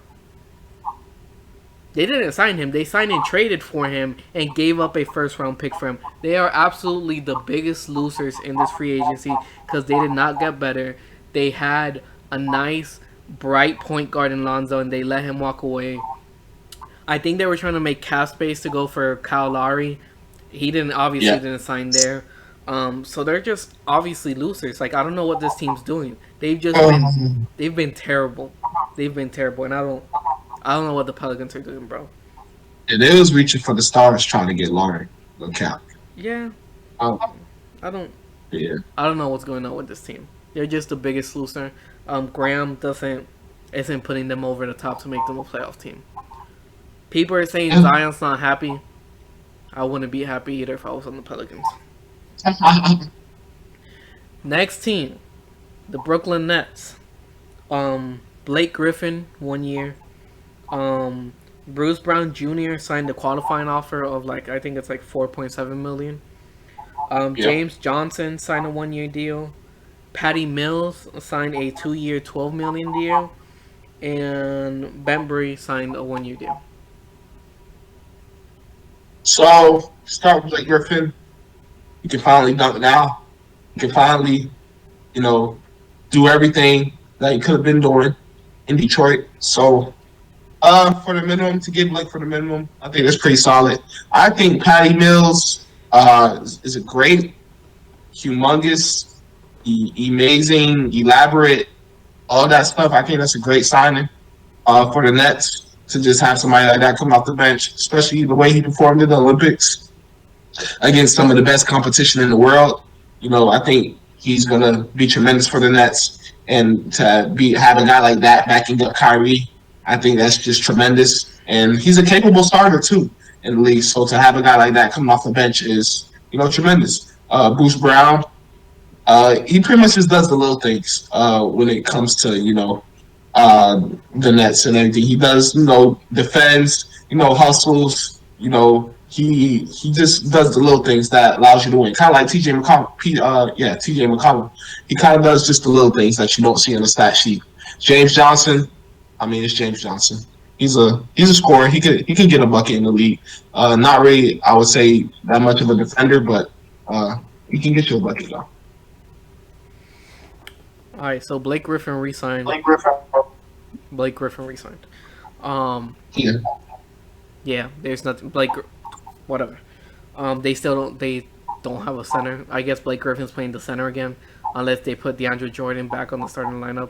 Speaker 2: They didn't sign him. They signed and traded for him and gave up a first round pick for him. They are absolutely the biggest losers in this free agency because they did not get better. They had a nice, bright point guard in Lonzo and they let him walk away. I think they were trying to make cap space to go for Kyle Lowry. He didn't sign there. So they're just obviously losers. Like, I don't know what this team's doing. They've been terrible. They've been terrible, and I don't know what the Pelicans are doing, bro.
Speaker 1: And they was reaching for the stars trying to get Lowry. No cap.
Speaker 2: Yeah.
Speaker 1: I
Speaker 2: don't
Speaker 1: Yeah.
Speaker 2: know what's going on with this team. They're just the biggest loser. Graham isn't putting them over the top to make them a playoff team. People are saying Zion's not happy. I wouldn't be happy either if I was on the Pelicans. Next team, the Brooklyn Nets. Blake Griffin, 1 year. Bruce Brown Jr. signed a qualifying offer of I think it's $4.7 million. James Johnson signed a 1 year deal. Patty Mills signed a 2 year, $12 million deal. And Bembry signed a 1 year deal.
Speaker 1: So, start with Blake Griffin. You can finally dunk now. You can finally, do everything that you could have been doing in Detroit. So, for the minimum, to get Blake for the minimum, I think that's pretty solid. I think Patty Mills is a great, humongous, amazing, elaborate, all that stuff. I think that's a great signing for the Nets to just have somebody like that come off the bench, especially the way he performed in the Olympics against some of the best competition in the world. I think he's going to be tremendous for the Nets. And to have a guy like that backing up Kyrie, I think that's just tremendous. And he's a capable starter, too, in the league. So to have a guy like that coming off the bench is, tremendous. Bruce Brown, he pretty much just does the little things when it comes to, the Nets and everything. He does, defends, hustles, he just does the little things that allows you to win. Kind of like TJ McConnell. TJ McConnell. He kind of does just the little things that you don't see on the stat sheet. James Johnson. It's James Johnson. He's a scorer. He can get a bucket in the league. Not really, I would say, that much of a defender, but he can get you a bucket though.
Speaker 2: All right, so Blake Griffin re-signed. Blake Griffin re-signed. Yeah, there's nothing. Whatever. They don't have a center. I guess Blake Griffin's playing the center again, unless they put DeAndre Jordan back on the starting lineup.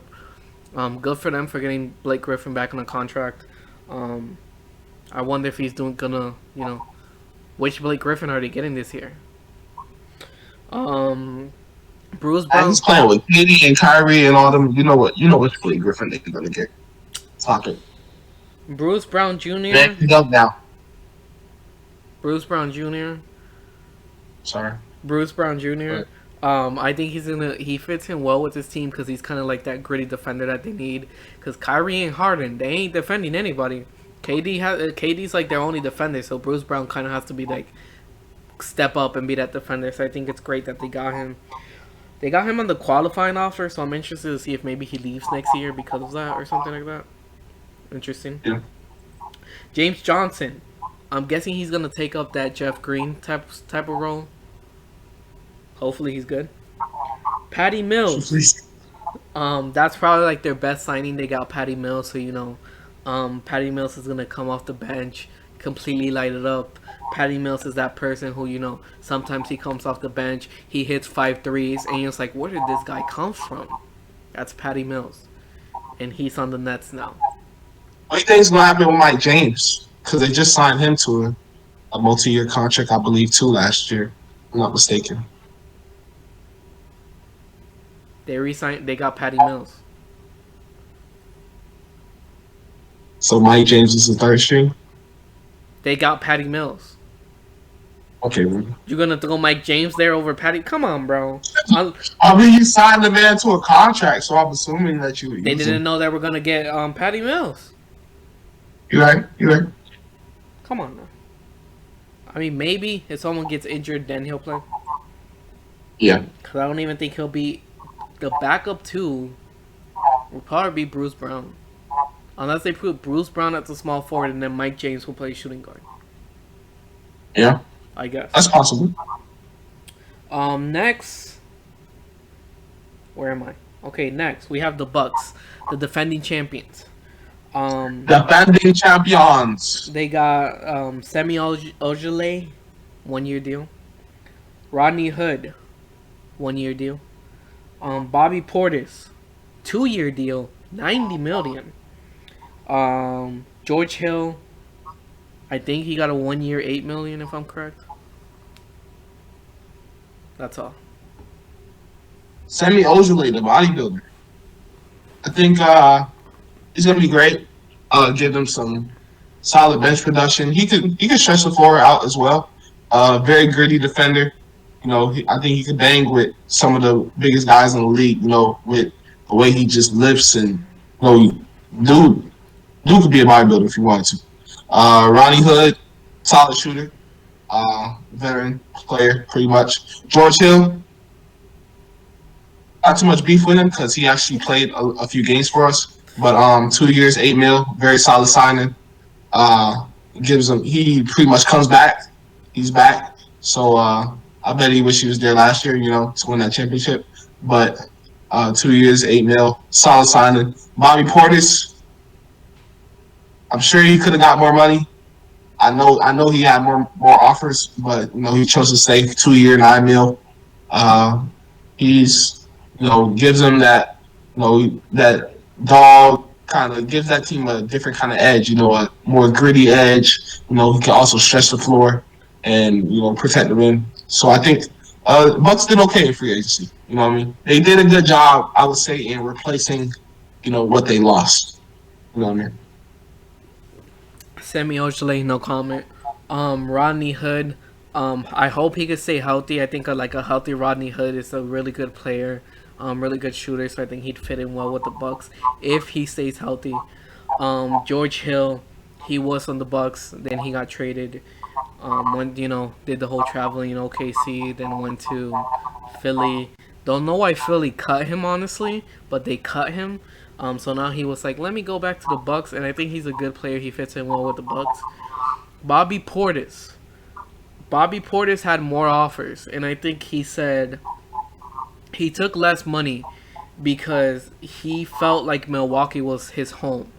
Speaker 2: Good for them for getting Blake Griffin back on a contract. I wonder if he's gonna, which Blake Griffin are they getting this year? Bruce Brown.
Speaker 1: He's playing with KD and Kyrie and all them. You know which Blake Griffin they're gonna get. Talk it.
Speaker 2: Bruce Brown Jr.
Speaker 1: Now.
Speaker 2: Bruce Brown Jr.
Speaker 1: Sorry.
Speaker 2: Bruce Brown Jr. I think he fits in well with his team because he's kind of like that gritty defender that they need. Because Kyrie and Harden, they ain't defending anybody. KD's like their only defender, so Bruce Brown kind of has to be step up and be that defender. So I think it's great that they got him. They got him on the qualifying offer, so I'm interested to see if maybe he leaves next year because of that or something like that. Interesting.
Speaker 1: Yeah.
Speaker 2: James Johnson. I'm guessing he's gonna take up that Jeff Green type of role. Hopefully he's good. Patty Mills. That's probably like their best signing. They got Patty Mills, so Patty Mills is gonna come off the bench, completely light it up. Patty Mills is that person who sometimes he comes off the bench, he hits 5 threes, and you're just like, where did this guy come from? That's Patty Mills, and he's on the Nets now.
Speaker 1: What do you think is gonna happen with Mike James? Because they just signed him to a multi-year contract, I believe, too, last year. If I'm not mistaken.
Speaker 2: They re-signed. They got Patty Mills.
Speaker 1: So Mike James is the third string?
Speaker 2: They got Patty Mills.
Speaker 1: Okay.
Speaker 2: You're gonna throw Mike James there over Patty? Come on, bro.
Speaker 1: I mean, you signed the man to a contract, so I'm assuming that you.
Speaker 2: They didn't know they were gonna get Patty Mills.
Speaker 1: You're right.
Speaker 2: Come on now. I mean, maybe if someone gets injured, then he'll play.
Speaker 1: Yeah.
Speaker 2: Because I don't even think he'll be... The backup two will probably be Bruce Brown. Unless they put Bruce Brown at the small forward and then Mike James will play shooting guard.
Speaker 1: Yeah.
Speaker 2: I guess.
Speaker 1: That's possible.
Speaker 2: Next... Where am I? Okay, next. We have the Bucks. The defending champions.
Speaker 1: Defending champions.
Speaker 2: They got Semi Ojeleye, 1-year deal. Rodney Hood, 1-year deal. Bobby Portis, 2-year deal, $90 million. George Hill, I think he got a 1-year, $8 million, if I'm correct. That's all.
Speaker 1: Semi Ojeleye, the bodybuilder. I think he's gonna be great. Give them some solid bench production. He could stretch the floor out as well. Very gritty defender. I think he could bang with some of the biggest guys in the league. With the way he just lifts and dude could be a bodybuilder if he wanted to. Ronnie Hood, solid shooter, veteran player, pretty much. George Hill, not too much beef with him because he actually played a few games for us. But 2 years, $8 million, very solid signing. Gives him. He pretty much comes back. He's back. So I bet he wish he was there last year, to win that championship. But 2 years, $8 million, solid signing. Bobby Portis, I'm sure he could have got more money. I know he had more offers, but he chose to stay 2 year, $9 million. He's gives him that that dog, kind of gives that team a different kind of edge, a more gritty edge. He can also stretch the floor and protect the rim. So I think Bucks did okay in free agency. You know what I mean? They did a good job, I would say, in replacing what they lost. You know what I mean?
Speaker 2: Semi Ojeleye, no comment. Rodney Hood, I hope he could stay healthy. I think a healthy Rodney Hood is a really good player. Really good shooter, so I think he'd fit in well with the Bucks if he stays healthy. George Hill, he was on the Bucks, then he got traded. When did the whole traveling in OKC, then went to Philly. Don't know why Philly cut him, honestly, but they cut him. So now he was like, let me go back to the Bucks, and I think he's a good player. He fits in well with the Bucks. Bobby Portis. Bobby Portis had more offers, and I think he said he took less money because he felt like Milwaukee was his home.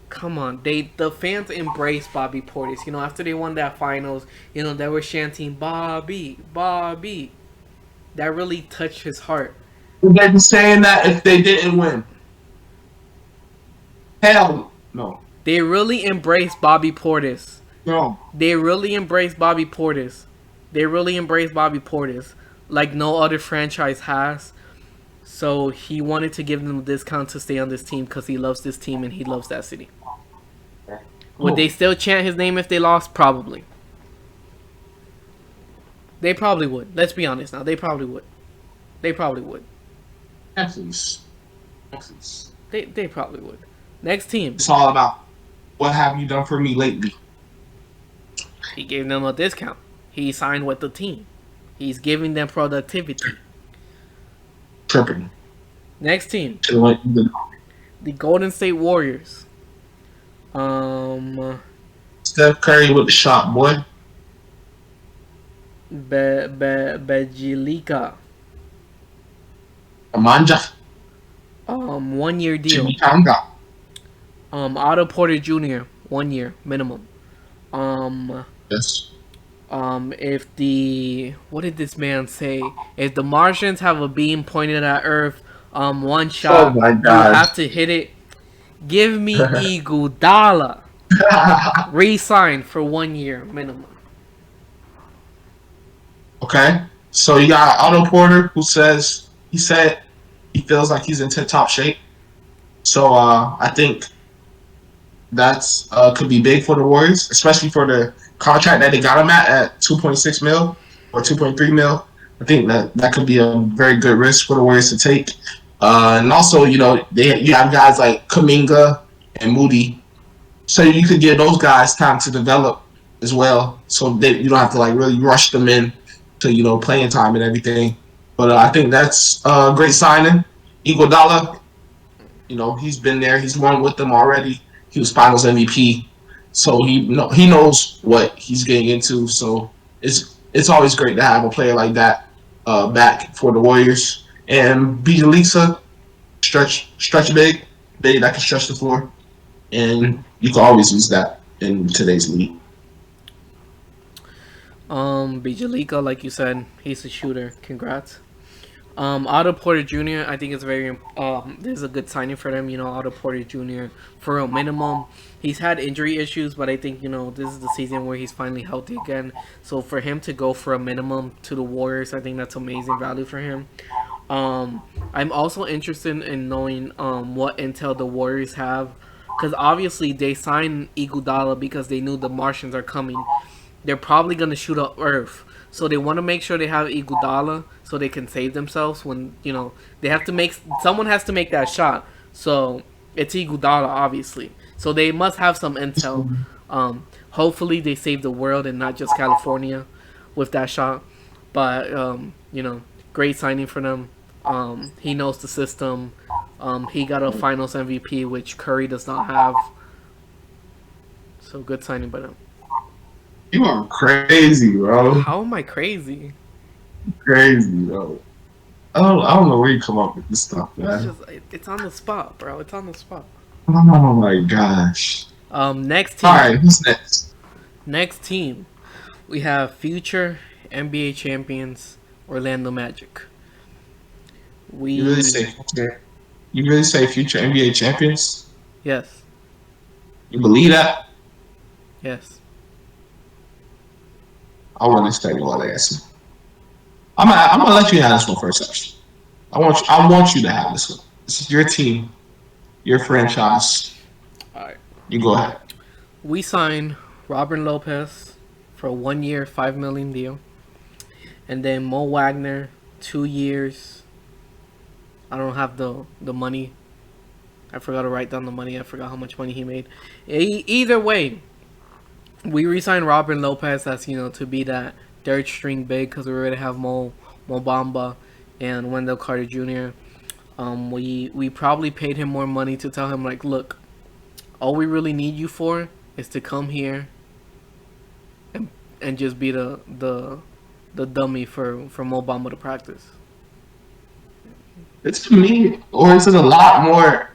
Speaker 2: Come on, the fans embraced Bobby Portis. After they won that finals, they were chanting Bobby, Bobby. That really touched his heart.
Speaker 1: They'd be saying that if they didn't win. Hell no.
Speaker 2: They really embraced Bobby Portis.
Speaker 1: No.
Speaker 2: They really embraced Bobby Portis. They really embraced Bobby Portis like no other franchise has. So he wanted to give them a discount to stay on this team because he loves this team and he loves that city. Would they still chant his name if they lost? Probably. They probably would. Let's be honest now. They probably would. They probably would.
Speaker 1: Texans.
Speaker 2: They probably would. Next team.
Speaker 1: It's all about what have you done for me lately.
Speaker 2: He gave them a discount. He signed with the team. He's giving them productivity.
Speaker 1: Tripping.
Speaker 2: Next team. The Golden State Warriors.
Speaker 1: Steph Curry with the shot, boy.
Speaker 2: Bejelica.
Speaker 1: Amanja,
Speaker 2: 1 year deal.
Speaker 1: Chimichanga.
Speaker 2: Otto Porter Jr. 1 year minimum. Um,
Speaker 1: Yes.
Speaker 2: if the what did this man say? If the Martians have a beam pointed at Earth, one
Speaker 1: Oh
Speaker 2: shot,
Speaker 1: my
Speaker 2: you
Speaker 1: God.
Speaker 2: have to hit it. Give me Iguodala. Re-signed for 1 year minimum.
Speaker 1: Okay. So you got Otto Porter, who said he feels like he's in tip-top shape. So I think that's could be big for the Warriors, especially for the contract that they got him at 2.6 mil or 2.3 mil. I think that could be a very good risk for the Warriors to take. And also, you have guys like Kuminga and Moody, so you could give those guys time to develop as well, so that you don't have to like really rush them in to playing time and everything. But I think that's a great signing. Iguodala, he's been there. He's won with them already. He was Finals MVP, so he knows what he's getting into. So it's always great to have a player like that back for the Warriors. And Lisa, stretch big that can stretch the floor, and you can always use that in today's league.
Speaker 2: Bejelica, like you said, he's a shooter. Congrats. Otto Porter Jr. I think it's very this is a good signing for them. Otto Porter Jr. for a minimum. He's had injury issues, but I think this is the season where he's finally healthy again. So for him to go for a minimum to the Warriors, I think that's amazing value for him. I'm also interested in knowing what intel the Warriors have, because obviously they signed Iguodala because they knew the Martians are coming. They're probably gonna shoot up Earth. So they want to make sure they have Iguodala so they can save themselves when they have to make someone has to make that shot. So it's Iguodala obviously. So they must have some intel. Hopefully they save the world and not just California with that shot. But great signing for them. He knows the system. He got a Finals MVP, which Curry does not have. So good signing by them.
Speaker 1: You are crazy, bro.
Speaker 2: How am I crazy?
Speaker 1: Crazy, bro. I don't know where you come up with this stuff, man.
Speaker 2: It's on the spot, bro. It's on the spot.
Speaker 1: Oh my gosh.
Speaker 2: Next team.
Speaker 1: All right, who's next?
Speaker 2: Next team, we have future NBA champions Orlando Magic.
Speaker 1: You really say future? You really say future NBA champions?
Speaker 2: Yes.
Speaker 1: You believe that?
Speaker 2: Yes.
Speaker 1: I want to stay with all answer. I'm gonna let you have this one first. Actually, I want you to have this one. This is your team, your franchise.
Speaker 2: All right.
Speaker 1: You go ahead.
Speaker 2: We signed Robin Lopez for a 1 year, $5 million deal, and then Mo Wagner, 2 years. I don't have the money. I forgot to write down the money. I forgot how much money he made. Either way, we re-signed Robin Lopez as to be that third string big because we already have Mo Bamba and Wendell Carter Jr. We probably paid him more money to tell him like, look, all we really need you for is to come here and just be the dummy for Mo Bamba to practice.
Speaker 1: It's to me, or is it a lot more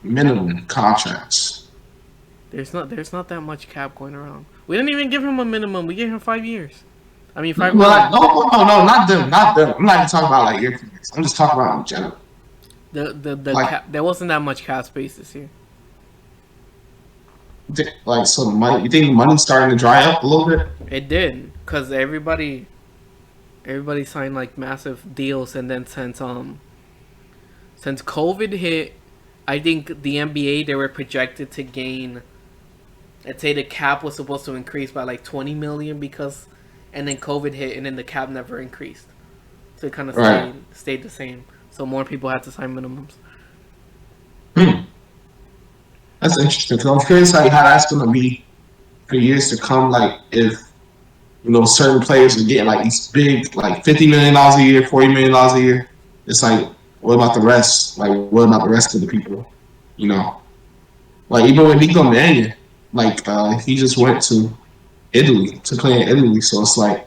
Speaker 1: minimum contracts?
Speaker 2: There's not that much cap going around. We didn't even give him a minimum. We gave him 5 years. I mean, 5
Speaker 1: Well,
Speaker 2: million.
Speaker 1: no, not them. I'm not even talking about like your players. I'm just talking about in general.
Speaker 2: The
Speaker 1: Like-
Speaker 2: cap, there wasn't that much cap space this year.
Speaker 1: Like, so money. You think money's starting to dry up a little bit?
Speaker 2: It did, cause everybody signed like massive deals, and then since COVID hit, I think the NBA they were projected to gain. Let's say the cap was supposed to increase by like 20 million and then COVID hit, and then the cap never increased, so it kind of stayed the same. So more people had to sign minimums.
Speaker 1: That's interesting. Cause I'm curious how that's gonna be for years to come. Like if certain players are getting like these big, like $50 million a year, $40 million a year. It's like, what about the rest? Like, what about the rest of the people? Like even with Nico Mannion, like he just went to Italy to play in Italy. So it's like,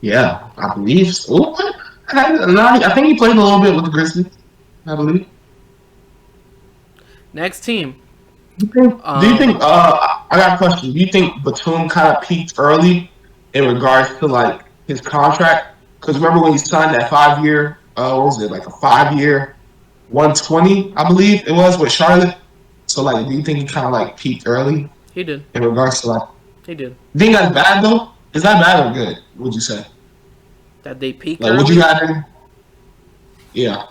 Speaker 1: Yeah, I believe so. No, I think he played a little bit with the Grizzlies. I believe.
Speaker 2: Next team.
Speaker 1: Do you think? I got a question. Do you think Batum kind of peaked early in regards to like his contract? Because remember when he signed that 5 year? What was it like a 5 year, 120? I believe it was with Charlotte. So like, do you think he kind of like peaked early
Speaker 2: He did.
Speaker 1: in regards to like?
Speaker 2: He did.
Speaker 1: You think that's bad though? Is that bad or good? Would you say?
Speaker 2: That they peak
Speaker 1: Like, would you
Speaker 2: early.
Speaker 1: rather? Yeah.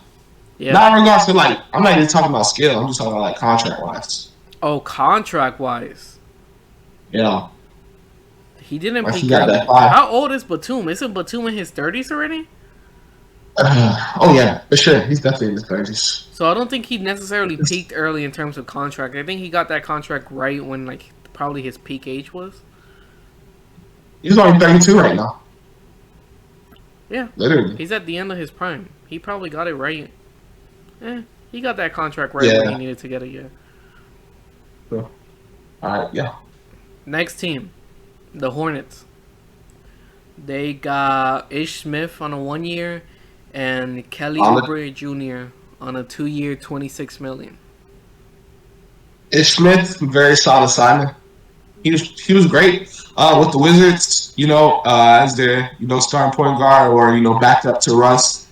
Speaker 2: Yeah.
Speaker 1: Not in regards to like, I'm not even talking about skill. I'm just talking about like contract wise.
Speaker 2: Oh, contract wise,
Speaker 1: You know,
Speaker 2: he didn't
Speaker 1: like he
Speaker 2: peak
Speaker 1: got
Speaker 2: early.
Speaker 1: that 5.
Speaker 2: How old is Batum? Isn't Batum in his 30s already?
Speaker 1: Oh yeah, for sure. He's definitely in his 30s.
Speaker 2: So I don't think he necessarily peaked early in terms of contract. I think he got that contract right when like probably his peak age was.
Speaker 1: He's only 32 right now.
Speaker 2: Yeah,
Speaker 1: Literally.
Speaker 2: he's at the end of his prime. He probably got it right. He got that contract right
Speaker 1: Yeah.
Speaker 2: when he needed to get it. Yeah.
Speaker 1: So, all right. Yeah.
Speaker 2: Next team, the Hornets. They got Ish Smith on a 1 year and Kelly Oubre Jr. on a 2 year, $26 million.
Speaker 1: Ish Smith, very solid signing. He was great with the Wizards. You know, as their starting point guard or backed up to Russ.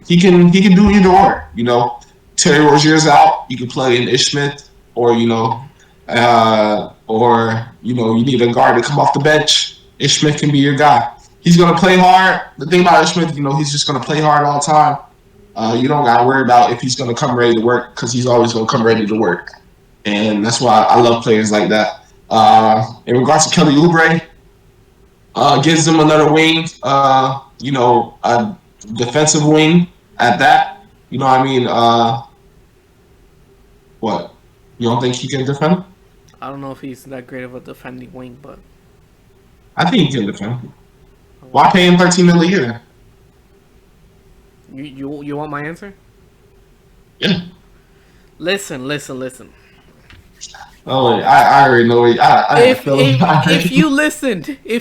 Speaker 1: He can do either or. You know, Terry Rozier's out. You can plug in Ish Smith, or you need a guard to come off the bench. Ish Smith can be your guy. He's gonna play hard. The thing about Ish Smith, he's just gonna play hard all the time. You don't gotta worry about if he's gonna come ready to work because he's always gonna come ready to work, and that's why I love players like that. In regards to Kelly Oubre, gives them another wing. A defensive wing at that. You know what I mean? What? You don't think he can defend?
Speaker 2: I don't know if he's that great of a defending wing, but
Speaker 1: I think he can defend. Why pay him $13 million a year?
Speaker 2: you want my answer?
Speaker 1: Yeah.
Speaker 2: Listen.
Speaker 1: Oh, I already know.
Speaker 2: If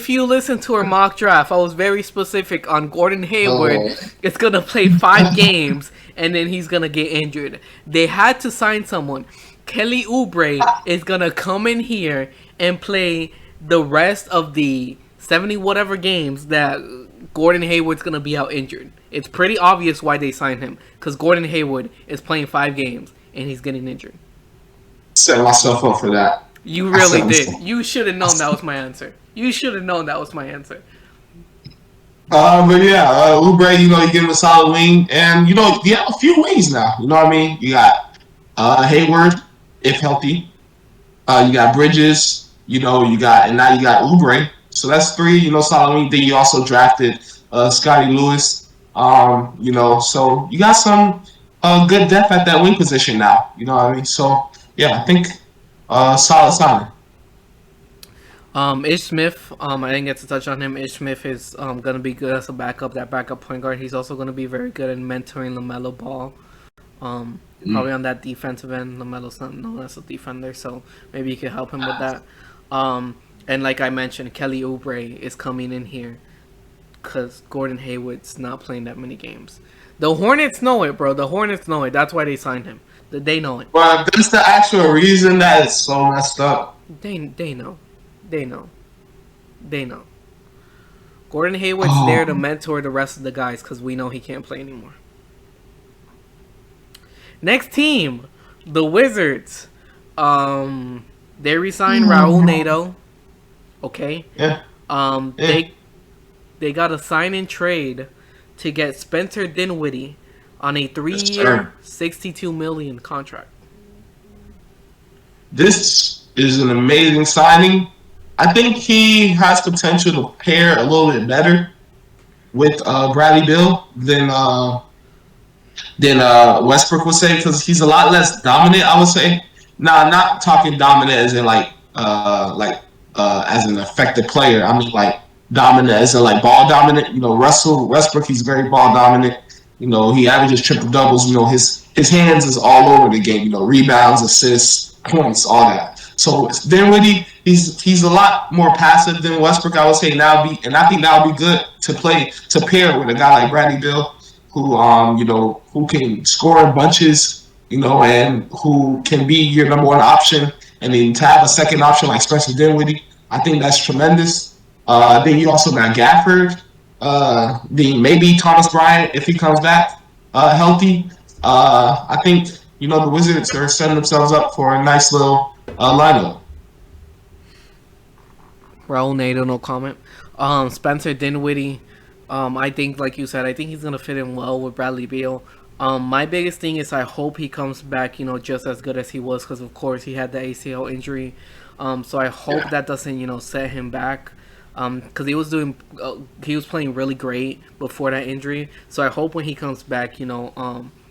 Speaker 2: you listened to our mock draft, I was very specific on Gordon Hayward. It's gonna play 5 games and then he's gonna get injured. They had to sign someone. Kelly Oubre is gonna come in here and play the rest of the 70 whatever games that Gordon Hayward's gonna be out injured. It's pretty obvious why they signed him because Gordon Hayward is playing 5 games and he's getting injured.
Speaker 1: Set myself up for that.
Speaker 2: You really did. You should have known that was my answer.
Speaker 1: But yeah, Oubre, you give him a solid wing, and you have a few wings now. You know what I mean? You got Hayward, if healthy. You got Bridges. And now you got Oubre. So that's 3. Solid wing. Then you also drafted Scotty Lewis. So you got some good depth at that wing position now. You know what I mean? So. Yeah, I think solid signing.
Speaker 2: Ish Smith, I didn't get to touch on him. Ish Smith is gonna be good as a backup point guard. He's also gonna be very good at mentoring LaMelo Ball. Probably on that defensive end. LaMelo's not known as a defender, so maybe you could help him with that. And like I mentioned, Kelly Oubre is coming in here because Gordon Hayward's not playing that many games. The Hornets know it, bro. The Hornets know it. That's why they signed him. They know it.
Speaker 1: But that's the actual reason that it's so messed up.
Speaker 2: They know. Gordon Hayward's there to mentor the rest of the guys because we know he can't play anymore. Next team, the Wizards. They resigned Raul Nato. Okay.
Speaker 1: Yeah.
Speaker 2: They got a sign-in trade to get Spencer Dinwiddie on a 3-year, $62 million contract.
Speaker 1: This is an amazing signing. I think he has potential to pair a little bit better with Bradley Beal than Westbrook would say, because he's a lot less dominant, I would say. Nah, I'm not talking dominant as in as an effective player. I mean dominant as in ball dominant. Westbrook, he's very ball dominant. He averages triple doubles. His hands is all over the game. Rebounds, assists, points, all that. So Dinwiddie, he's a lot more passive than Westbrook, I would say now. And I think that would be good to pair with a guy like Bradley Beal, who who can score in bunches, and who can be your number one option, and then to have a second option like Spencer Dinwiddie, I think that's tremendous. Then you also got Gafford, then maybe Thomas Bryant if he comes back healthy. I think the Wizards are setting themselves up for a nice little lineup.
Speaker 2: Raul Nato, no comment. Spencer Dinwiddie, I think, like you said, I think he's gonna fit in well with Bradley Beal. My biggest thing is I hope he comes back, just as good as he was, because of course he had the ACL injury. So I hope that doesn't, set him back. Because he was playing really great before that injury. So I hope when he comes back,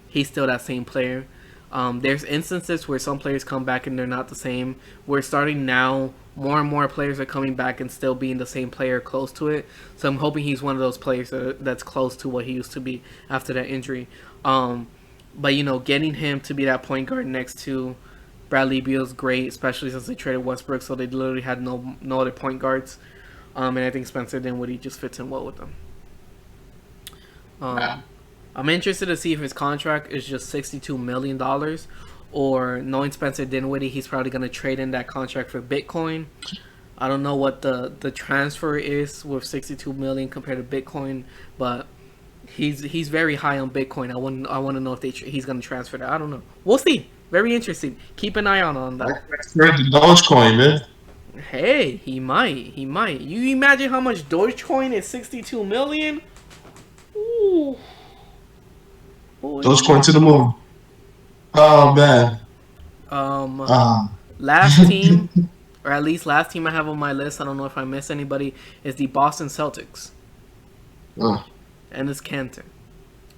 Speaker 2: he's still that same player. There's instances where some players come back and they're not the same. We're starting now. More and more players are coming back and still being the same player, close to it. So I'm hoping he's one of those players that's close to what he used to be after that injury. But getting him to be that point guard next to Bradley Beal is great, especially since they traded Westbrook, so they literally had no other point guards. And I think Spencer Dinwiddie just fits in well with them. I'm interested to see if his contract is just $62 million, or knowing Spencer Dinwiddie, he's probably going to trade in that contract for Bitcoin. I don't know what the transfer is with $62 million compared to Bitcoin, but he's very high on Bitcoin. I want to know if he's going to transfer that. I don't know. We'll see. Very interesting. Keep an eye on that.
Speaker 1: Dogecoin, man.
Speaker 2: Hey, he might. You imagine how much Dogecoin is? 62 million? Ooh. Boy.
Speaker 1: Dogecoin to the moon. Oh, man.
Speaker 2: Last team, or at least last team I have on my list, I don't know if I missed anybody, is the Boston Celtics. And it's Cantor.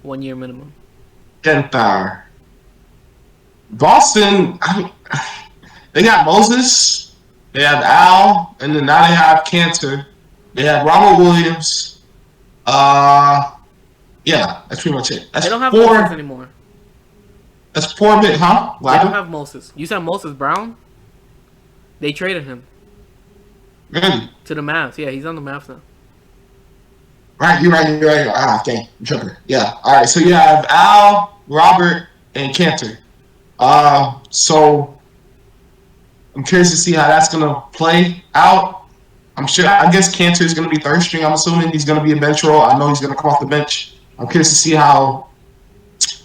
Speaker 2: 1 year minimum.
Speaker 1: Cantor. Boston, they got Moses, they have Al, and then now they have Cantor. They have Robert Williams. Yeah, that's pretty much it. That's
Speaker 2: they don't have Moses anymore.
Speaker 1: That's 4 bit, huh?
Speaker 2: They don't have Moses. You said Moses Brown? They traded him.
Speaker 1: Really?
Speaker 2: To the Mavs. Yeah, he's on the Mavs now.
Speaker 1: Right, you're right. Okay, I'm tripping. Yeah, all right. So you have Al, Robert, and Cantor. So I'm curious to see how that's gonna play out. I guess Cantor is gonna be third string. I'm assuming he's gonna be a bench role. I know he's gonna come off the bench. I'm curious to see how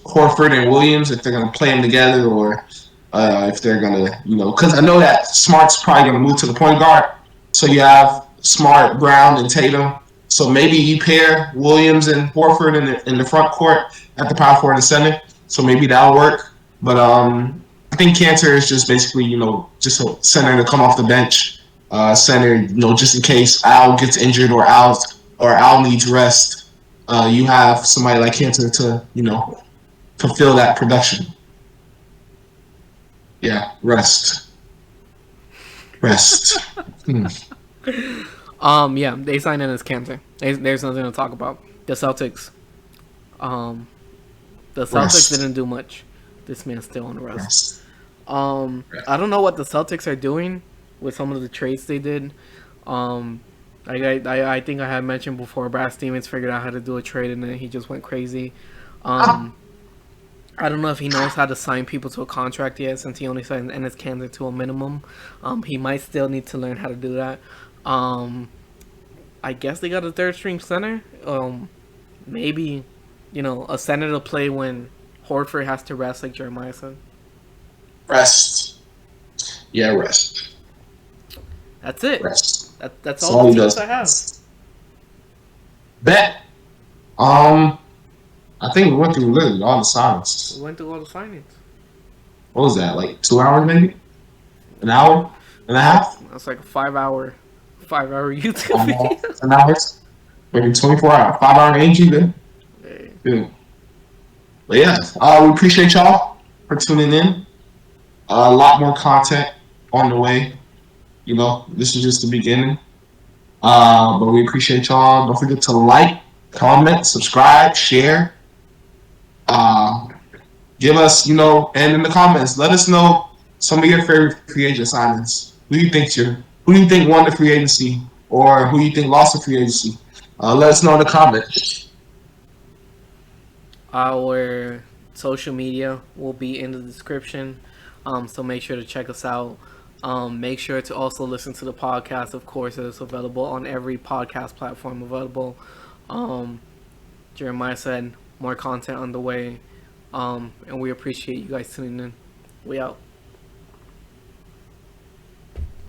Speaker 1: Horford and Williams, if they're gonna play them together, or if they're gonna, because I know that Smart's probably gonna move to the point guard. So you have Smart, Brown, and Tatum. So maybe you pair Williams and Horford in the front court at the power forward and center. So maybe that'll work. But I think Cantor is just basically, just a center to come off the bench. Center, just in case Al gets injured or Al needs rest. You have somebody like Cantor to, fulfill that production. Yeah, rest.
Speaker 2: Yeah, they signed in as Cantor. There's nothing to talk about. The Celtics. Didn't do much. This man's still on the rest. I don't know what the Celtics are doing with some of the trades they did. I think I had mentioned before, Brad Stevens figured out how to do a trade and then he just went crazy. I don't know if he knows how to sign people to a contract yet, since he only signed Enes Kanter to a minimum. He might still need to learn how to do that. I guess they got a third string center. Maybe, a center to play when Horford has to rest, like Jeremiah said.
Speaker 1: Rest. Yeah, rest.
Speaker 2: That's it.
Speaker 1: Rest.
Speaker 2: That's all the teams I have.
Speaker 1: Bet. I think we went through literally all the signings.
Speaker 2: We went through all the signings.
Speaker 1: What was that, like 2 hours maybe? An hour and a half?
Speaker 2: That's like a 5 hour YouTube video.
Speaker 1: 10 hours? Maybe 24 hours. 5 hour AG then?
Speaker 2: Hey.
Speaker 1: Yeah. But yeah, we appreciate y'all for tuning in. A lot more content on the way. This is just the beginning. But we appreciate y'all. Don't forget to like, comment, subscribe, share. Give us, and in the comments, let us know Some of your favorite free agent signings. Who do you think won the free agency, or who do you think lost the free agency? Let us know in the comments.
Speaker 2: Our social media will be in the description, so make sure to check us out. Make sure to also listen to the podcast. Of course, it's available on every podcast platform available. Jeremiah said more content on the way, and we appreciate you guys tuning in. We out.